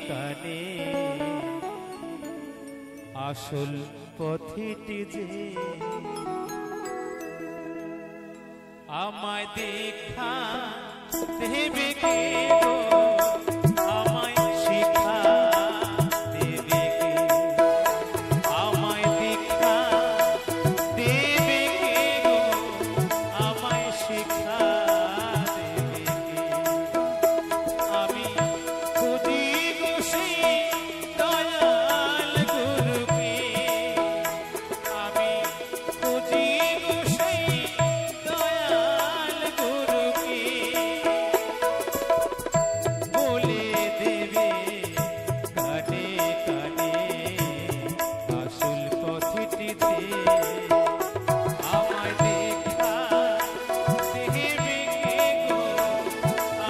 কানে আসল পথিটি যে আমায় দেখা দেবে কে গো, আমায় শিখা দেবে কে, আমায় দেখা দেবে কে গো, আমায় শিখা দেবে কে। আমি খুঁজি গো সেই দয়াল গুরুকে, আমি খুঁজি গো সেই দয়াল গুরুকে, বলে দেবে কানে কানে আসল পথটিতে আমায় দেখা দেবে কে গো,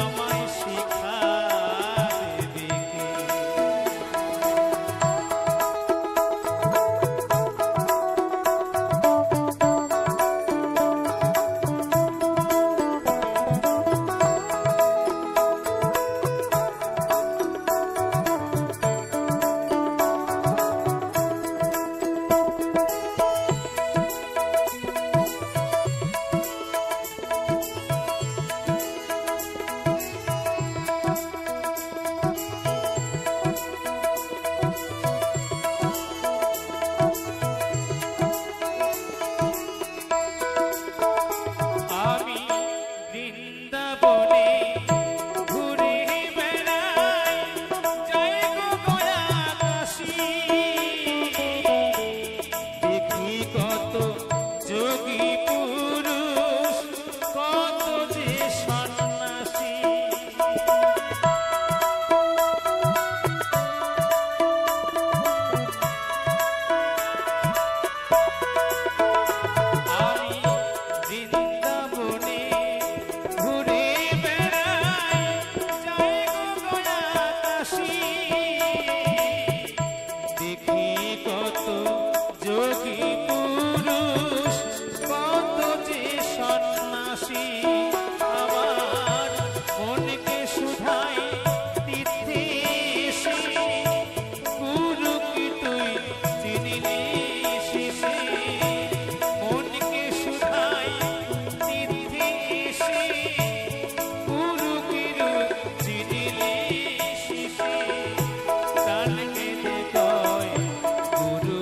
আমায় শিখা দেবে কে। আমি বৃন্দাবনে ঘুরে বেড়াই, যাই গো গয়া কাশী, দেখি কত যোগী পুরুষ, কত যে সন্ন্যাসী। আমি বৃন্দাবনে ঘুরে বেড়াই, যাই গো গয়া কাশী, দেখি কত যোগী পুরুষ, কত যে সন্ন্যাসী। আমার মনকে শুধাই তীর্থে এসে, গুরু কি তুই চিনিলি শেষে, মনকে শুধাই তীর্থে এসে, গুরু কি চিনিলি শেষে। প্রাণ কেঁদে কয় গুরু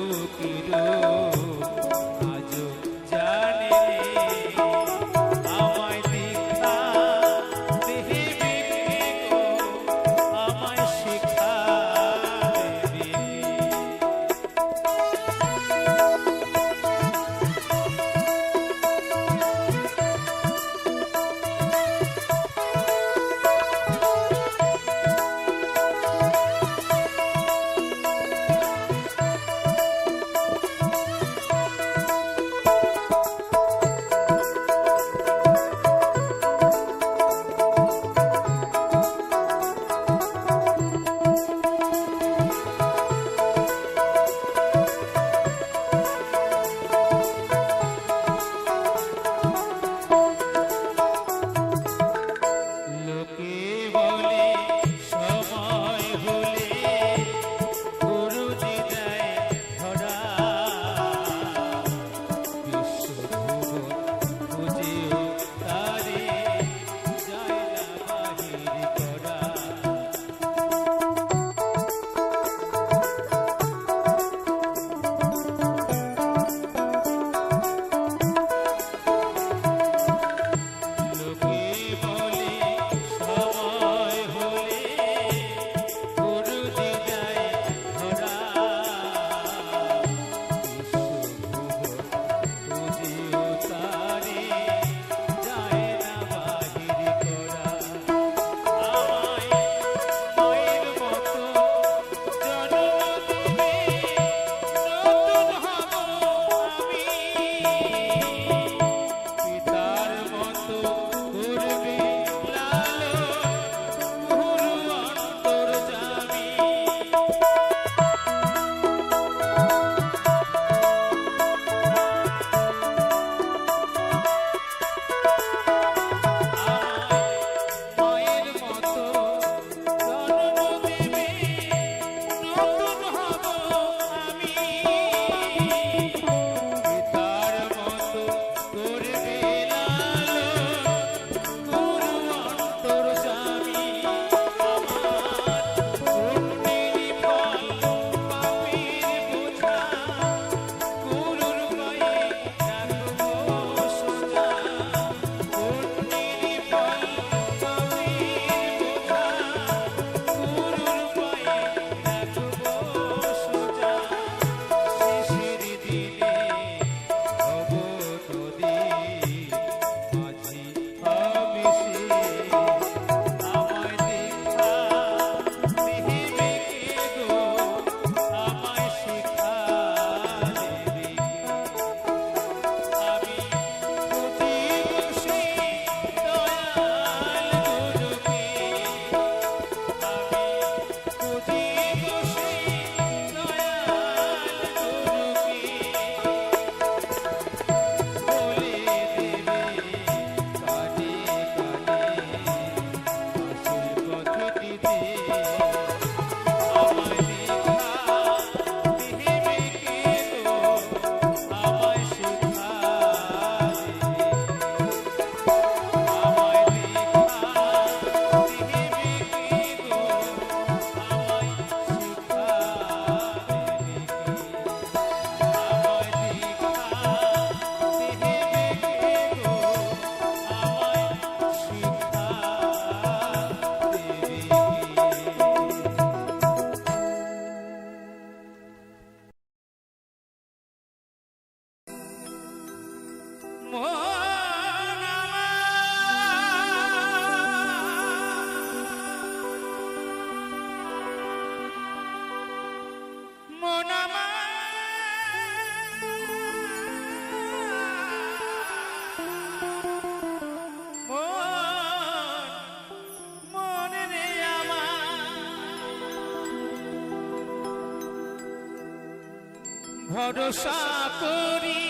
ভরসা করি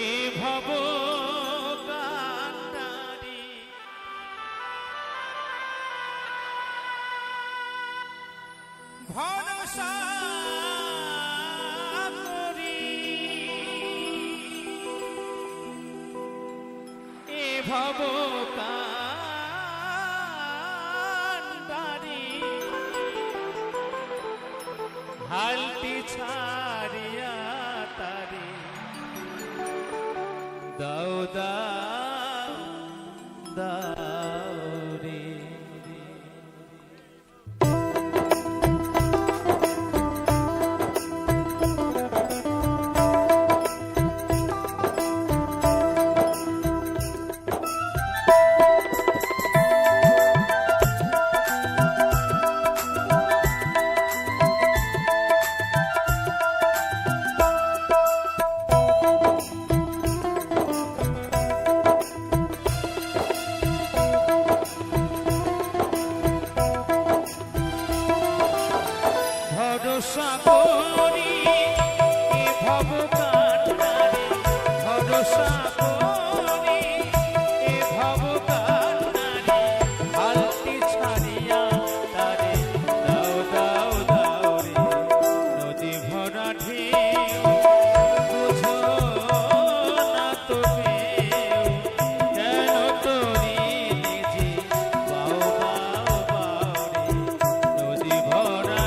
এ ভব কান্ডারি ভরসা করি এ ভব কান্ডারি হালটি ছাড়িয়া তারি দাও দাও দাও রে ভরসা করি এ ভব কান্ডারি ভরসা করি এ ভব কান্ডারি হালটি ছাড়িয়া তারে দাও দাও দাও রে নদী ভরা ঢেউ বুঝো না তো কেন তোরি নিজে বাও বাও বাও রে নদী ভরা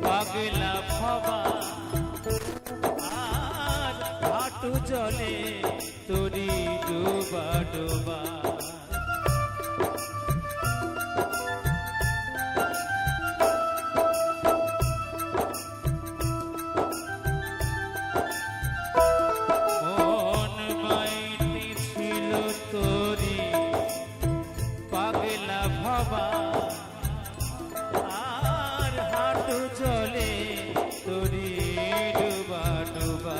পাগলা ভবা আর হাঁটু জলে তোরি ডুবা ডুবা মন বাইতে ছিল তোরি পাগলা ভবা আর হাঁটু জলে তোরি ডুবা ডুবা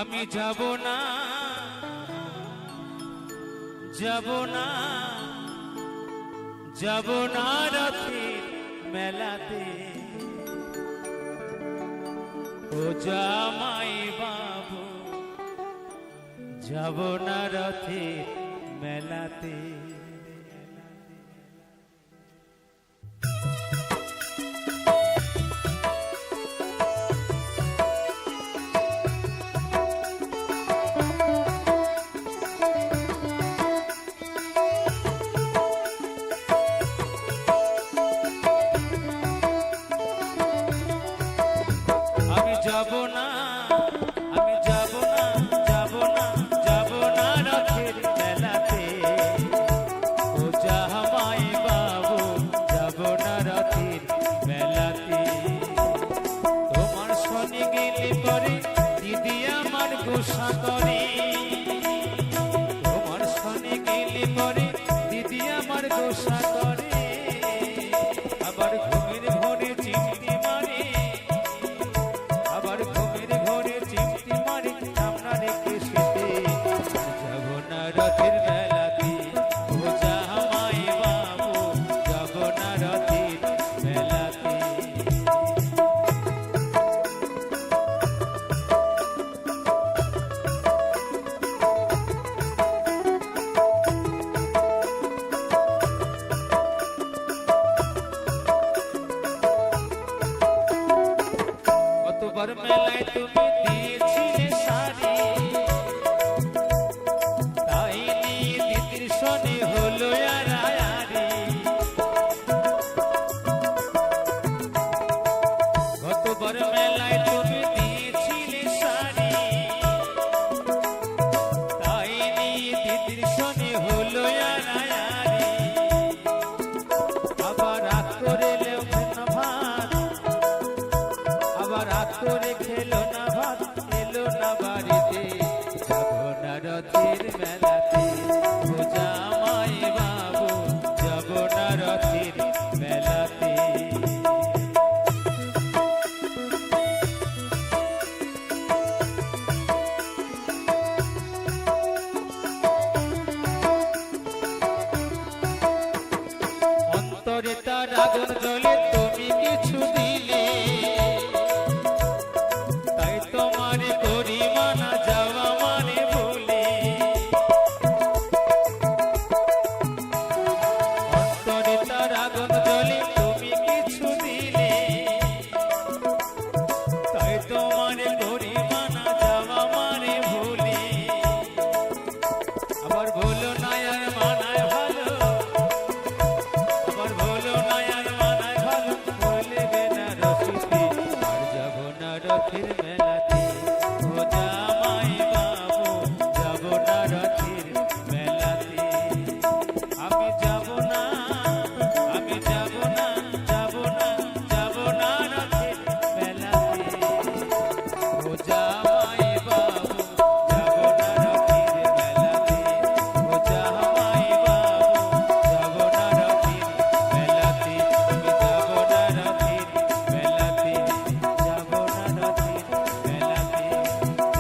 আমি যাব না, যাব না, যাব না রথের মেলাতে, ও জামাই বাবু, যাব না রথের মেলাতে। আমি যাব না, আমি যাব না, যাব না, যাব না রথের মেলাতে, ও জামাই বাবু, যাব না রথের মেলাতে। তোমার শনি গেলে পরে দিদি আমার গোসা করে, তোমার শনি গেলে পরে দিদি আমার গোসা করে, আবার ঘুমের ঘরে চিমটি মারে, আবার ঘুমের ঘরে চিমটি মারে, সামনা রেখে সেতে যাব না রথের মেলাতে, ও জামাই বাবু, যাব না রথের মেলাতে। কতবার মেলায় তুমি দিয়েছিলে শাড়ি, তাই নিয়ে দিদির শনি হলো আড়াআড়ি। কতবার মেলায় তুমি দিয়েছিলে শাড়ি, তাই নিয়ে দিদির শনি হলো আড়াআড়ি। আবার রাত করে এলেও না ভাত, আবার রাত করে খেলো না ভাত, এলো না বাড়িতে, যাব না রথের মেলাতে, ও জামাই বাবু, যাব না রথের মেলাতে। অন্তরে তার আগুন জ্বলে, তুমি কিছু দিলে, তাই তোমারে করি মানা, যাওয়া মানে বলে। অন্তরে তার আগুন জ্বলে, তুমি কিছু দিলে, তাই তোমারে করি মানা, যাওয়া মানে ভুলে। আবার বলো না আর মানায় ভালো, আবার বলো না আর মানায় ভালো, বলবে না রসিকে, আর যাব না রথের মেলাতে, ও জামাই বাবু, যাব না রথের মেলাতে। আমি যাব না, আমি যাব না, যাব না, যাব না রথের মেলাতে, ও জামাই বাবু, যাব না রথের মেলাতে, ও জামাই বাবু, যাব না রথের মেলাতে। আমি যাব না রথের মেলাতে, যাব না রথের মেলাতে,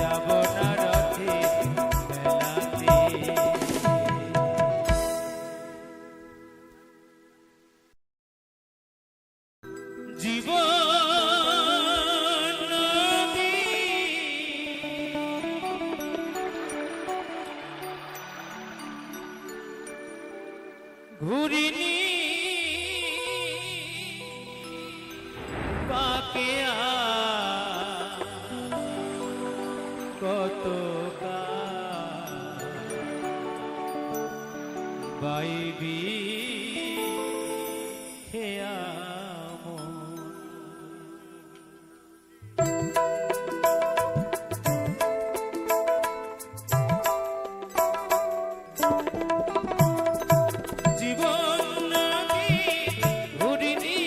যাব না রথের মেলাতে। জীবন নদী ঘুরিনি পাকে কত বাইবি খেয়া জীবন নদী ঘুরিনি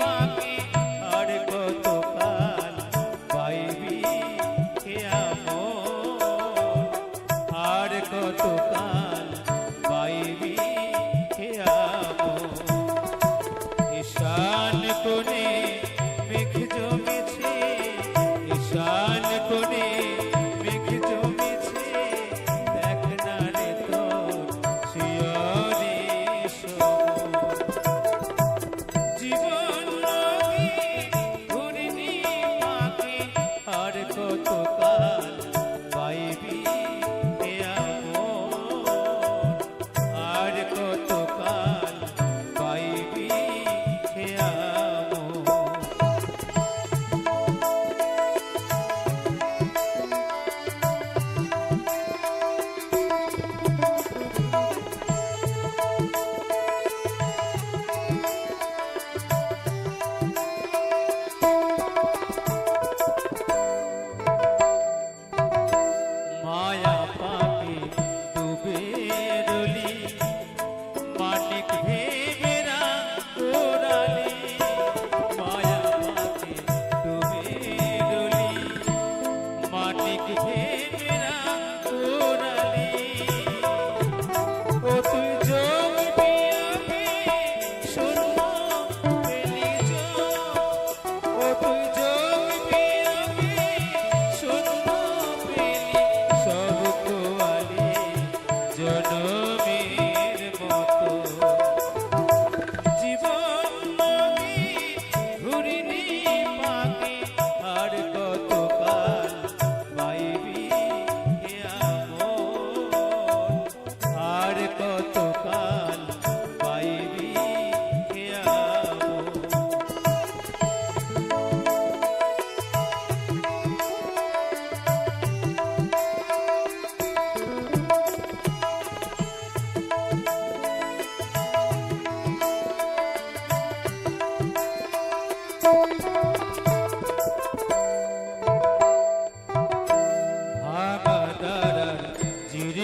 পাকে, আর কত কাল বাইবি খেয়া, আর কত কাল বাইবি খেয়া। ঈশান কোণে মেঘ জমেছে, ঈশান কোণে মেঘ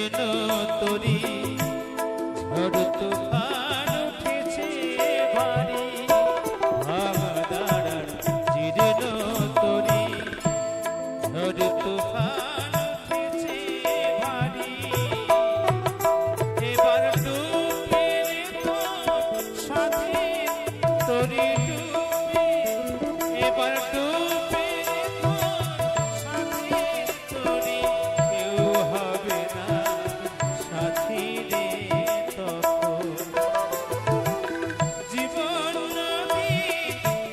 জীর্ণ তরি ঝড় তুফান উঠেছে ভারী ভাঙা দাঁড়ার জীর্ণ তরি ঝড় তুফান উঠেছে ভারী এবার ডুবে রেখো সাথে তরি ডুবে এবার ডুবে রেখো সাথে তরি কেউ হবে না সাথী রে তখন জীবন নদী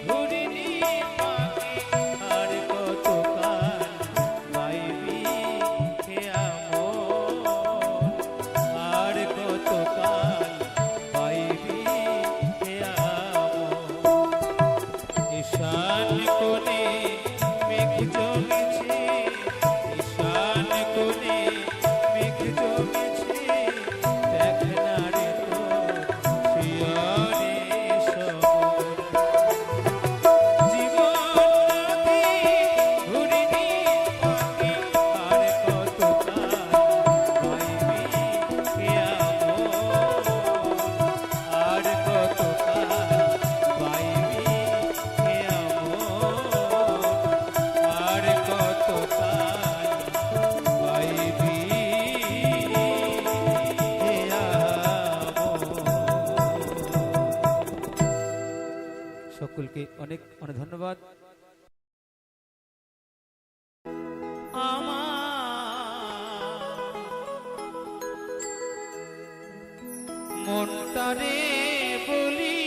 ঘুরিনি পাখি আর কতকাল পাইবি হে আমন আর কতকাল পাইবি হে আমন ঈশান কোণে মেঘ জমেছে ঈশান কোণে মেঘ জমেছে দেখ না রে তোর শিয়রে শহর জীবন নদী ঘুরিনি পাখি আর কতকাল পাইবি হে আমন আর কতকাল পাইবি হে আমন আর কতকাল পাইবি হে আমন। সকলকে অনেক অনেক ধন্যবাদ। আমার মনটারে বলি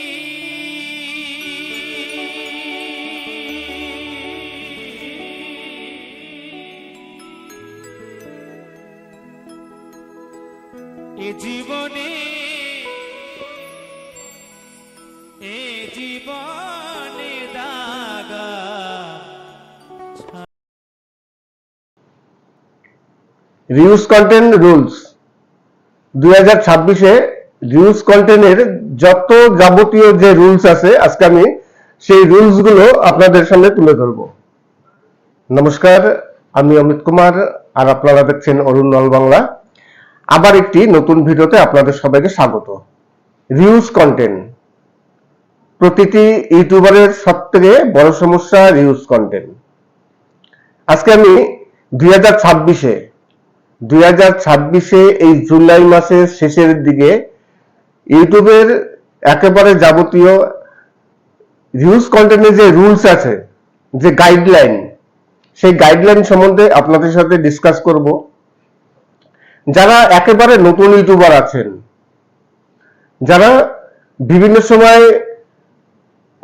এ জীবনে দাগা রিউজ কন্টেন্ট রুলস 2026-এ রিউজ কন্টেন্টের যত যাবতীয় যে রুলস আছে আজকে আমি সেই রুলস গুলো আপনাদের সামনে তুলে ধরব। নমস্কার, আমি অমিত কুমার আর আপনারা দেখছেন অরুণ নল বাংলা। আবার একটি নতুন ভিডিওতে আপনাদের সবাইকে স্বাগত। রিউজ কন্টেন্ট প্রতিটি ইউটিউবারের সবথেকে বড় সমস্যা রিউজ কন্টেন্ট। আজকে আমি 2026-এ এই জুলাই মাসের শেষের দিকে ইউটিউবের একেবারে যাবতীয় রিউজ কন্টেন্টের যে রুলস আছে, যে গাইডলাইন, সেই গাইডলাইন সম্বন্ধে আপনাদের সাথে ডিসকাস করব। যারা একেবারে নতুন ইউটিউবার আছেন, যারা বিভিন্ন সময়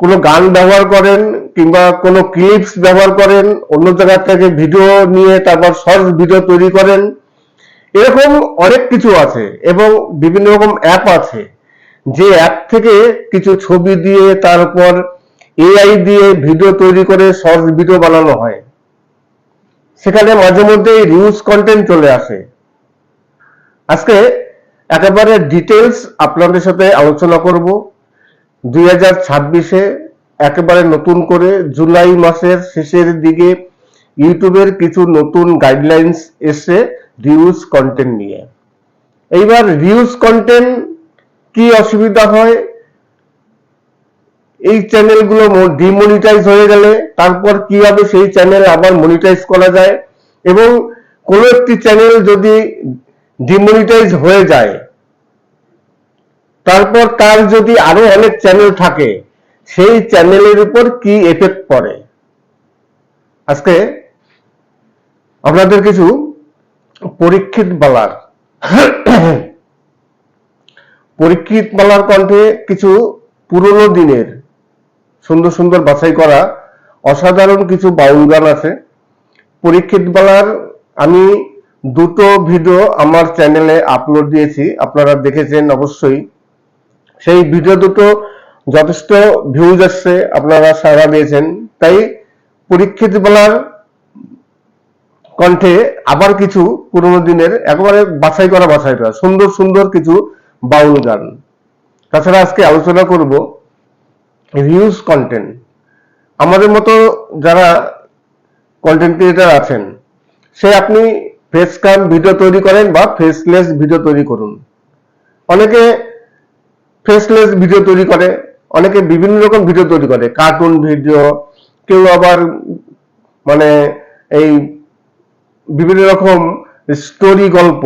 কোনো গান ব্যবহার করেন কিংবা কোনো ক্লিপস ব্যবহার করেন, অন্য জায়গা থেকে ভিডিও নিয়ে তারপর শর্টস ভিডিও তৈরি করেন, এরকম অনেক কিছু আছে এবং বিভিন্ন রকম অ্যাপ আছে যে অ্যাপ থেকে কিছু ছবি দিয়ে তারপর এআই দিয়ে ভিডিও তৈরি করে শর্টস ভিডিও বানানো হয়। সেখানে মাঝে মধ্যে রিউজ কন্টেন্ট চলে আসে। আজকে একেবারে ডিটেলস আপনাদের সাথে আলোচনা করব। 2026-এ একেবারে নতুন করে জুলাই মাসের শেষের দিকে ইউটিউবের কিছু নতুন গাইডলাইন্স এসে রিউজ কন্টেন্ট নিয়ে। এইবার রিউজ কন্টেন্ট কি অসুবিধা হয়, এই চ্যানেলগুলো ডিমনিটাইজ হয়ে গেলে তারপর কিভাবে সেই চ্যানেল আবার মনিটাইজ করা যায়, এবং কোনো একটি চ্যানেল যদি ডিমনিটাইজ হয়ে যায় তারপর তার যদি আরো অনেক চ্যানেল থাকে সেই চ্যানেলের উপর কি এফেক্ট পড়ে। আজকে আপনাদের কিছু পরীক্ষিত বালার কণ্ঠে কিছু পুরনো দিনের সুন্দর সুন্দর বাছাই করা অসাধারণ কিছু বাউল গান আছে। পরীক্ষিত বালার আমি দুটো ভিডিও আমার চ্যানেলে আপলোড দিয়েছি, আপনারা দেখেছেন অবশ্যই। সেই ভিডিও দুটো যথেষ্ট ভিউজ আসছে, আপনারা সাড়া দিয়েছেন। তাই পরীক্ষিত বালার কণ্ঠে আবার কিছু পুরনো দিনের একেবারে বাছাই করা সুন্দর সুন্দর কিছু বাউল গান। তাছাড়া আজকে আলোচনা করব রিউজ কন্টেন্ট। আমাদের মতো যারা কন্টেন্ট ক্রিয়েটর আছেন, সে আপনি ফেস ক্যাম ভিডিও তৈরি করেন বা ফেসলেস ভিডিও তৈরি করুন। অনেকে ফেসলেস ভিডিও তৈরি করে, অনেকে বিভিন্ন রকম ভিডিও তৈরি করে, কার্টুন ভিডিও, কেউ আবার মানে এই বিভিন্ন রকম স্টোরি গল্প,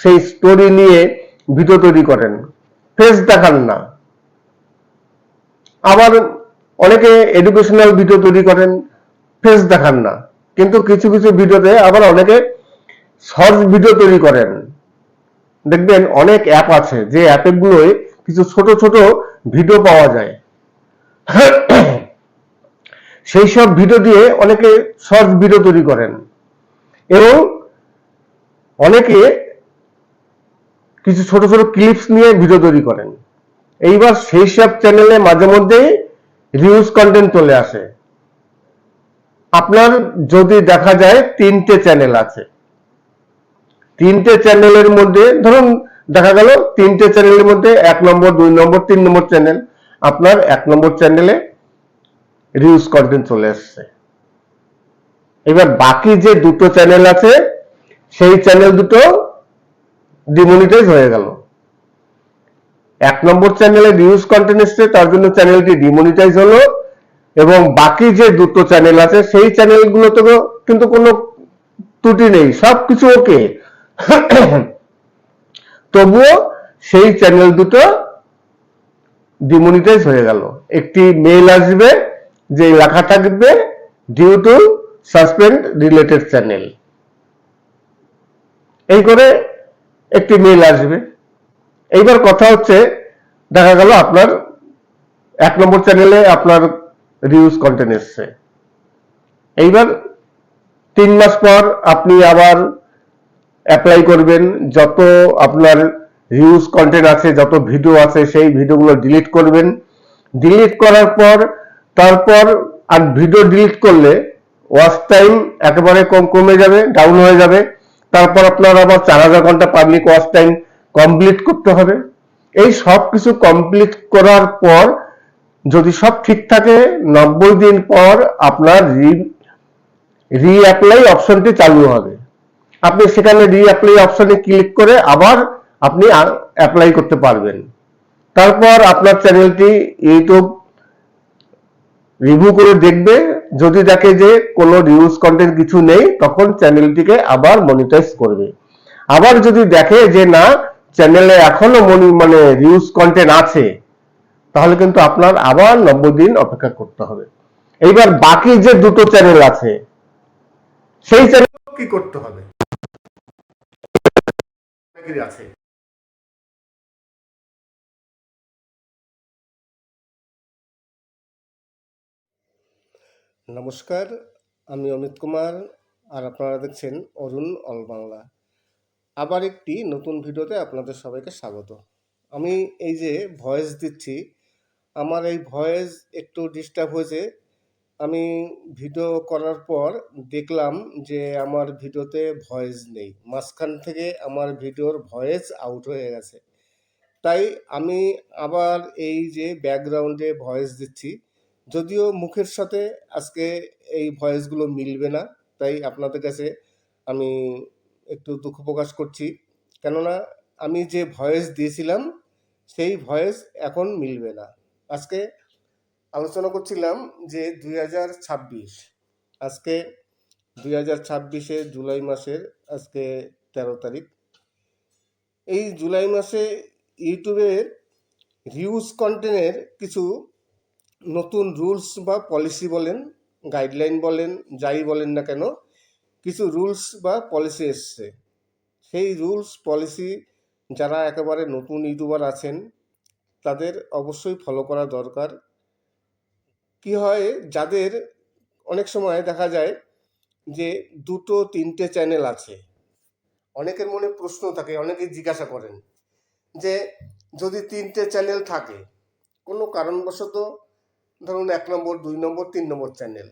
সেই স্টোরি নিয়ে ভিডিও তৈরি করেন, ফেস দেখান না। আবার অনেকে এডুকেশনাল ভিডিও তৈরি করেন, ফেস দেখান না। কিন্তু কিছু কিছু ভিডিওতে আবার অনেকে শর্টস ভিডিও তৈরি করেন। দেখবেন অনেক অ্যাপ আছে যে অ্যাপগুলোয় কিছু ছোট ছোট ভিডিও পাওয়া যায়। সেই সব ভিডিও দিয়ে অনেকে শর্টস ভিডিও তৈরি করেন এবং অনেকে কিছু ছোট ছোট ক্লিপস নিয়ে ভিডিও তৈরি করেন। এইবার সেই সব চ্যানেলে মাঝে মধ্যে রিউজ কন্টেন্ট চলে আসে। আপনার যদি দেখা যায় 3টে চ্যানেল আছে, 3টে চ্যানেলের মধ্যে ধরুন দেখা গেল 3টে চ্যানেলের মধ্যে 1 নম্বর 2 নম্বর 3 নম্বর চ্যানেল, আপনার 1 নম্বর চ্যানেলে রিউজ কন্টেন্ট চলে আসছে। এবার বাকি যে দুটো চ্যানেল আছে সেই চ্যানেল দুটো ডিমনিটাইজ হয়ে গেল। 1 নম্বর চ্যানেলে রিউজ কন্টেন্ট এসছে, তার জন্য চ্যানেলটি ডিমনিটাইজ হলো, এবং বাকি যে দুটো চ্যানেল আছে সেই চ্যানেলগুলোতে কিন্তু কোনো ত্রুটি নেই, সবকিছু ওকে। তবুও সেই চ্যানেল দুটো ডিমনিটাইজ হয়ে গেল। একটি মেইল আসবে যে লেখা থাকবে due to suspend related channel, এই করে একটি মেইল আসবে। এইবার কথা হচ্ছে দেখা গেল আপনার 1 নম্বর চ্যানেলে আপনার রিউজ কন্টেন্ট এসছে। এইবার 3 মাস পর আপনি আবার অ্যাপ্লাই করবেন, যত আপনার রিউজ কন্টেন্ট আছে, যত ভিডিও আছে সেই ভিডিওগুলো ডিলিট করবেন। ডিলিট করার পর তারপর আর ভিডিও ডিলিট করলে ওয়াচ টাইম একেবারে কমে যাবে, ডাউন হয়ে যাবে। তারপর আপনার আবার 4000 ঘন্টা পাবলিক ওয়াচ টাইম কমপ্লিট করতে হবে। এই সব কিছু কমপ্লিট করার পর যদি সব ঠিক থাকে 90 দিন পর আপনার রিঅ্যাপ্লাই অপশনটি চালু হবে। আপনি সেখানে রিঅ্যাপ্লাই অপশনে ক্লিক করে আবার আপনি অ্যাপ্লাই করতে পারবেন। তারপর আপনার চ্যানেলটি ইউটিউব রিভিউ করে দেখবে, যদি দেখে যে কোনো রিউজ কন্টেন্ট কিছু নেই তখন চ্যানেলটিকে আবার মনিটাইজ করবে। আবার যদি দেখে যে না চ্যানেলে এখনো রিউজ কন্টেন্ট আছে, তাহলে কিন্তু আপনার আবার 90 দিন অপেক্ষা করতে হবে। এইবার বাকি যে দুটো চ্যানেল আছে সেই চ্যানেল কি করতে হবে আছে। নমস্কার, আমি অমিত কুমার, আর আপনারা দেখছেন অরুণ অল বাংলা। আবার একটি নতুন ভিডিওতে আপনাদের সবাইকে স্বাগত। আমি এই যে ভয়েস দিচ্ছি, আমার এই ভয়েস একটু ডিস্টার্ব হয়েছে। আমি ভিডিও করার পর দেখলাম যে আমার ভিডিওতে ভয়েস নেই, মাঝখান থেকে আমার ভিডিওর ভয়েস আউট হয়ে গেছে। তাই আমি আবার এই যে ব্যাকগ্রাউন্ডে ভয়েস দিচ্ছি, যদিও মুখের সাথে আজকে এই ভয়েসগুলো মিলবে না, তাই আপনাদের কাছে আমি একটু দুঃখ প্রকাশ করছি। কেননা আমি যে ভয়েস দিয়েছিলাম সেই ভয়েস এখন মিলবে না। আজকে আলোচনা করছিলাম যে 2026, আজকে 2026-এ জুলাই মাসের আজকে 13 তারিখ। এই জুলাই মাসে ইউটিউবের রিউজ কন্টেন্টের কিছু নতুন রুলস বা পলিসি বলেন, গাইডলাইন বলেন, যাই বলেন না কেন, কিছু রুলস বা পলিসি এসছে। সেই রুলস পলিসি যারা একেবারে নতুন ইউটিউবার আছেন তাদের অবশ্যই ফলো করা দরকার। কি হয়, যাদের অনেক সময় দেখা যায় যে 2-3টে চ্যানেল আছে, অনেকের মনে প্রশ্ন থাকে, অনেকে জিজ্ঞাসা করেন যে যদি 3টে চ্যানেল থাকে, কোনো কারণবশত ধরুন 1 নম্বর 2 নম্বর 3 নম্বর চ্যানেল,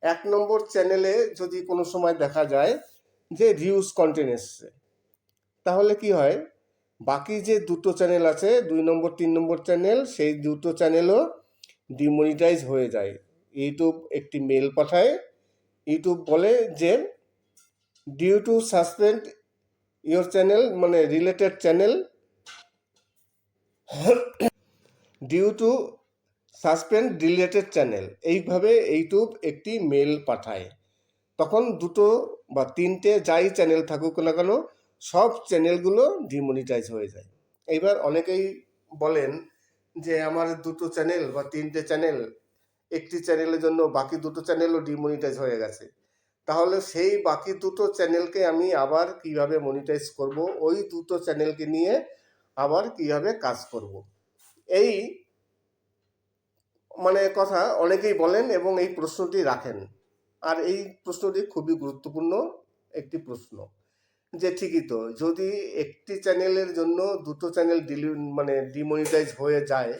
1 নম্বর চ্যানেলে যদি কোনো সময় দেখা যায় যে রিউজ কন্টেন্ট এসছে, তাহলে কি হয়, বাকি যে দুটো চ্যানেল আছে 2 নম্বর 3 নম্বর চ্যানেল, সেই দুটো চ্যানেলও ডিমনিটাইজ হয়ে যায়। ইউটিউব একটি মেল পাঠায়, ইউটিউব বলে যে due to suspend your channel মানে related channel, due to suspend related channel, এইভাবে ইউটিউব একটি মেল পাঠায়। তখন দুটো বা তিনটে যাই চ্যানেল থাকুক না কেন সব চ্যানেলগুলো ডিমনিটাইজ হয়ে যায়। এইবার অনেকেই বলেন যে আমার দুটো চ্যানেল বা তিনটে চ্যানেল, একটি চ্যানেলের জন্য বাকি দুটো চ্যানেলও ডিমনিটাইজ হয়ে গেছে, তাহলে সেই বাকি দুটো চ্যানেলকে আমি আবার কিভাবে মনিটাইজ করব, ওই দুটো চ্যানেলকে নিয়ে আবার কিভাবে কাজ করব, এই মানে কথা অনেকেই বলেন এবং এই প্রশ্নটি রাখেন। আর এই প্রশ্নটি খুবই গুরুত্বপূর্ণ একটি প্রশ্ন, যে ঠিকই তো, যদি একটি চ্যানেলের জন্য দুটো চ্যানেল মানে ডিমনিটাইজ হয়ে যায়,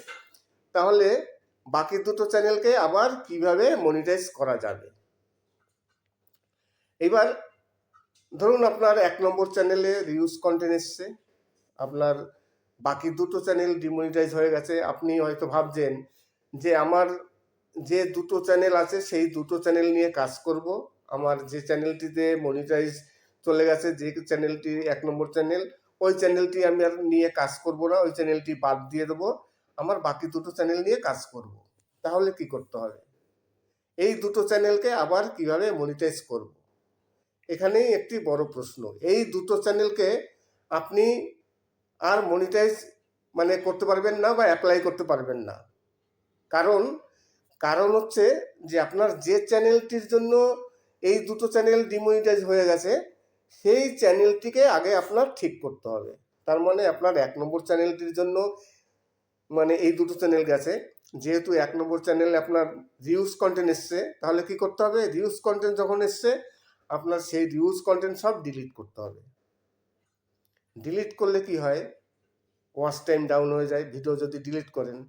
তাহলে বাকি দুটো চ্যানেলকে আবার কিভাবে মনিটাইজ করা যাবে। এবার ধরুন আপনার 1 নম্বর চ্যানেলে রিউজ কন্টেন্ট এসছে, আপনার বাকি দুটো চ্যানেল ডিমনিটাইজ হয়ে গেছে। আপনি হয়তো ভাবছেন যে আমার যে দুটো চ্যানেল আছে সেই দুটো চ্যানেল নিয়ে কাজ করব, আমার যে চ্যানেলটিতে মনিটাইজ চলে গেছে, যে চ্যানেলটি 1 নম্বর চ্যানেল, ওই চ্যানেলটি আমি আর নিয়ে কাজ করব না, ওই চ্যানেলটি বাদ দিয়ে দেবো, আমার বাকি দুটো চ্যানেল নিয়ে কাজ করব। তাহলে কি করতে হবে? এই দুটো চ্যানেলকে আবার কিভাবে মনিটাইজ করব, এখানেই একটি বড় প্রশ্ন। এই দুটো চ্যানেলকে আপনি আর মনিটাইজ মানে করতে পারবেন না বা অ্যাপ্লাই করতে পারবেন না। কারণ কারণ হচ্ছে যে আপনার যে চ্যানেলটির জন্য এই দুটো চ্যানেল ডিমনিটাইজ হয়ে গেছে, সেই চ্যানেলটিকে আগে আপনার ঠিক করতে হবে। তার মানে আপনার 1 নম্বর চ্যানেলটির জন্য মানে এই দুটো চ্যানেল গেছে, যেহেতু 1 নম্বর চ্যানেলে আপনার রিউজ কন্টেন্ট এসছে, তাহলে কি করতে হবে? রিউজ কন্টেন্ট যখন এসছে, আপনার সেই রিউজ কন্টেন্ট সব ডিলিট করতে হবে। ডিলিট করলে কি হয়? ওয়াচ টাইম ডাউন হয়ে যায় ভিডিও যদি ডিলিট করেন।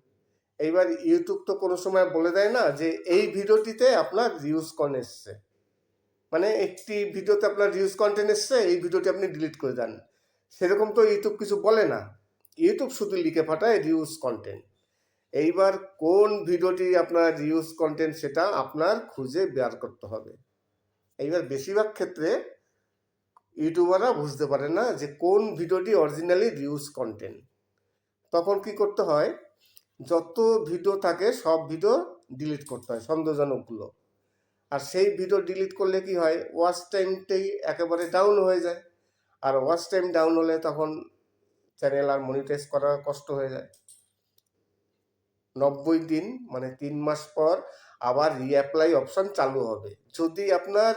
এইবার ইউটিউব তো কোনো সময় বলে দেয় না যে এই ভিডিওটিতে আপনার রিউজ কন্টেন্ট এসছে, মানে একটি ভিডিওতে আপনার রিউজ কন্টেন্ট এসছে, এই ভিডিওটি আপনি ডিলিট করে দেন, সেরকম তো ইউটিউব কিছু বলে না। ইউটিউব শুধু লিখে পাঠায় রিউজ কন্টেন্ট। এইবার কোন ভিডিওটি আপনার রিউজ কন্টেন্ট সেটা আপনার খুঁজে বের করতে হবে। এইবার বেশিরভাগ ক্ষেত্রে ইউটিউবাররা বুঝতে পারে না যে কোন ভিডিওটি অরিজিনালি রিউজ কন্টেন্ট। তখন কি করতে হয়? যত ভিডিও থাকে সব ভিডিও ডিলিট করতে হয়, সন্দেহজনকগুলো। আর সেই ভিডিও ডিলিট করলে কি হয়? ওয়াচ টাইমটাই একেবারে ডাউন হয়ে যায়। আর ওয়াচ টাইম ডাউন হলে তখন চ্যানেল আর মনিটাইজ করা কষ্ট হয়ে যায়। 90 দিন মানে 3 মাস পর আবার রিঅ্যাপ্লাই অপশন চালু হবে। যদি আপনার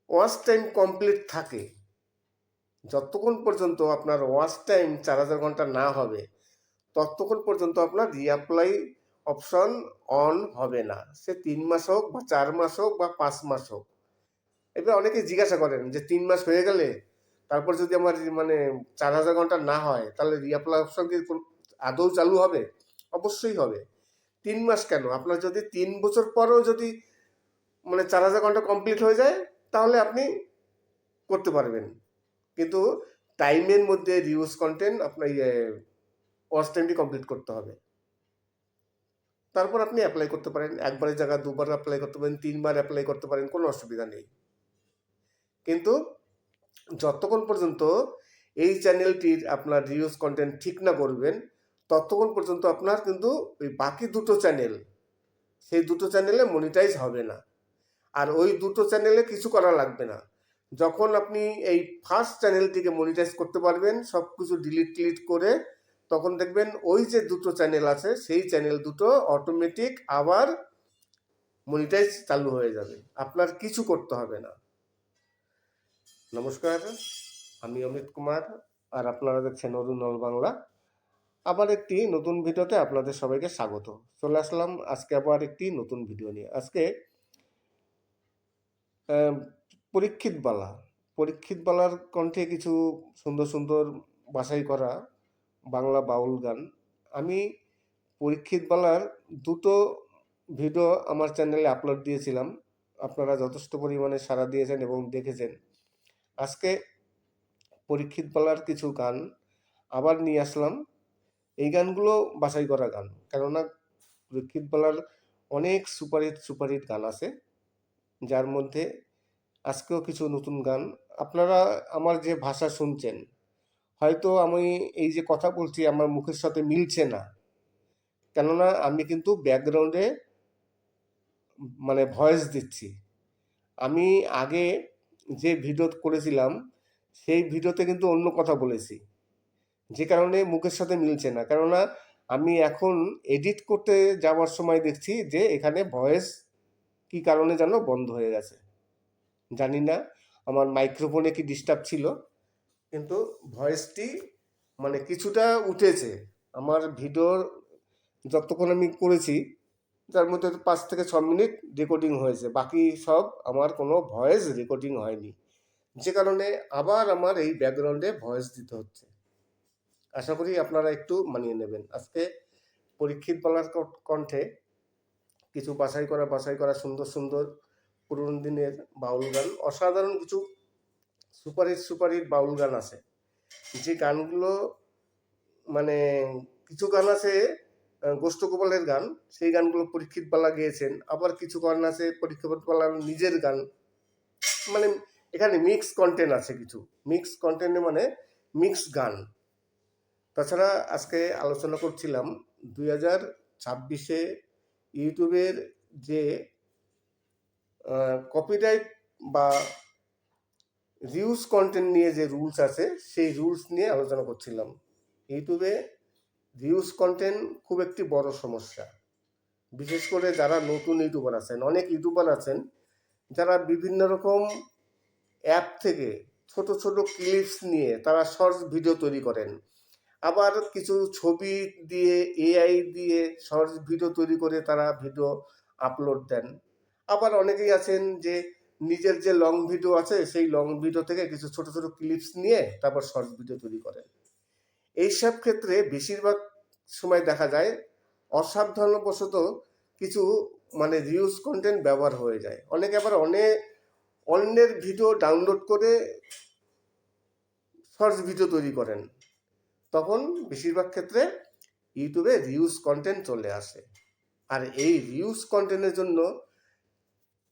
ওয়াচ টাইম কমপ্লিট থাকে, যতক্ষণ পর্যন্ত আপনার ওয়াচ টাইম 4000 ঘন্টা না হবে, ততক্ষণ পর্যন্ত আপনার রিঅ্যাপ্লাই অপশন অন হবে না। সে 3 মাস হোক বা 4 মাস হোক বা 5 মাস হোক। এবার অনেকে জিজ্ঞাসা করেন যে 3 মাস হয়ে গেলে তারপর যদি আমার মানে 4000 ঘন্টা না হয়, তাহলে রিঅ্যাপ্লাই অপশন কি আদৌ চালু হবে? অবশ্যই হবে। 3 মাস কেন, আপনার যদি 3 বছর পরেও যদি মানে 4000 ঘন্টা কমপ্লিট হয়ে যায়, তাহলে আপনি করতে পারবেন। কিন্তু টাইমের মধ্যে রিউজ কন্টেন্ট আপনার ওয়াচ টাইমটি কমপ্লিট করতে হবে, তারপর আপনি অ্যাপ্লাই করতে পারেন। একবারের জায়গায় 2বার অ্যাপ্লাই করতে পারেন, 3বার অ্যাপ্লাই করতে পারেন, কোনো অসুবিধা নেই। কিন্তু যতক্ষণ পর্যন্ত এই চ্যানেলটির আপনার রিউজ কন্টেন্ট ঠিক না করবেন, ততক্ষণ পর্যন্ত আপনার কিন্তু ওই বাকি দুটো চ্যানেল, সেই দুটো চ্যানেলে মনিটাইজ হবে না। আর ওই দুটো চ্যানেলে কিছু করা লাগবে না। যখন আপনি এই ফার্স্ট চ্যানেলটিকে মনিটাইজ করতে পারবেন সব কিছু ডিলিট করে, তখন দেখবেন ওই যে দুটো চ্যানেল আছে সেই চ্যানেল দুটো অটোমেটিক আবার মনিটাইজ চালু হয়ে যাবে, আপনার কিছু করতে হবে না। নমস্কার, আমি অমিত কুমার, আর আপনারা দেখছেন অরুণ অল বাংলা। আবার একটি নতুন ভিডিওতে আপনাদের সবাইকে স্বাগত। চলে আসলাম আজকে আবার একটি নতুন ভিডিও নিয়ে। আজকে পরীক্ষিত বালার কণ্ঠে কিছু সুন্দর সুন্দর বাছাই করা বাংলা বাউল গান। আমি পরীক্ষিত বালার দুটো ভিডিও আমার চ্যানেলে আপলোড দিয়েছিলাম, আপনারা যথেষ্ট পরিমাণে সাড়া দিয়েছেন এবং দেখেছেন। আজকে পরীক্ষিত বালার কিছু গান আবার নিয়ে আসলাম। এই গানগুলো বাছাই করা গান, কেননা পরীক্ষিত বালার অনেক সুপারহিট গান আছে, যার মধ্যে আজকেও কিছু নতুন গান। আপনারা আমার যে ভাষা শুনছেন, হয়তো আমি এই যে কথা বলছি আমার মুখের সাথে মিলছে না, কেননা আমি কিন্তু ব্যাকগ্রাউন্ডে মানে ভয়েস দিচ্ছি। আমি আগে যে ভিডিও করেছিলাম সেই ভিডিওতে কিন্তু অন্য কথা বলেছি, যে কারণে মুখের সাথে মিলছে না। কেননা আমি এখন এডিট করতে যাওয়ার সময় দেখছি যে এখানে ভয়েস কি কারণে যেন বন্ধ হয়ে গেছে, জানি না আমার মাইক্রোফোনে কি ডিস্টার্ব ছিল, কিন্তু ভয়েসটি মানে কিছুটা উঠেছে। আমার ভিডিওর যতক্ষণ আমি করেছি তার মধ্যে 5 থেকে 6 মিনিট রেকর্ডিং হয়েছে, বাকি সব আমার কোনো ভয়েস রেকর্ডিং হয়নি, যে কারণে আবার আমার এই ব্যাকগ্রাউন্ডে ভয়েস দিতে হচ্ছে। আশা করি আপনারা একটু মানিয়ে নেবেন। আজকে পরীক্ষিত বলার কণ্ঠে কিছু বাছাই করা সুন্দর সুন্দর পুরনো দিনের বাউল গান, অসাধারণ কিছু সুপারহিট বাউল গান আছে, যে গানগুলো মানে কিছু গান আছে গোষ্ঠ গোপালের গান, সেই গানগুলো পরীক্ষিত বালা গেয়েছেন। আবার কিছু গান আছে পরীক্ষিত বালার নিজের গান, মানে এখানে মিক্স কন্টেন্ট আছে, কিছু মিক্স কন্টেন্ট মানে মিক্স গান। তাছাড়া আজকে আলোচনা করছিলাম 2026-এ ইউটিউবের যে কপিরাইট বা রিউজ কন্টেন্ট নিয়ে যে রুলস আছে সেই রুলস নিয়ে আলোচনা করছিলাম। ইউটিউবে রিউজ কন্টেন্ট খুব একটি বড় সমস্যা, বিশেষ করে যারা নতুন ইউটিউবার আছেন। অনেক ইউটিউবার আছেন যারা বিভিন্ন রকম অ্যাপ থেকে ছোট ছোট ক্লিপস নিয়ে তারা শর্টস ভিডিও তৈরি করেন, আবার কিছু ছবি দিয়ে এআই দিয়ে শর্টস ভিডিও তৈরি করে তারা ভিডিও আপলোড দেন। আবার অনেকেই আছেন যে নিজের যে লং ভিডিও আছে সেই লং ভিডিও থেকে কিছু ছোট ছোট ক্লিপস নিয়ে তারপর শর্টস ভিডিও তৈরি করেন। এইসব ক্ষেত্রে বেশিরভাগ সময় দেখা যায় অসাবধানবশত কিছু মানে রিউজ কন্টেন্ট ব্যবহার হয়ে যায়। অনেকে আবার অন্যের ভিডিও ডাউনলোড করে শর্টস ভিডিও তৈরি করেন, তখন বেশিরভাগ ক্ষেত্রে ইউটিউবে রিউজ কন্টেন্ট চলে আসে। আর এই রিউজ কন্টেন্টের জন্য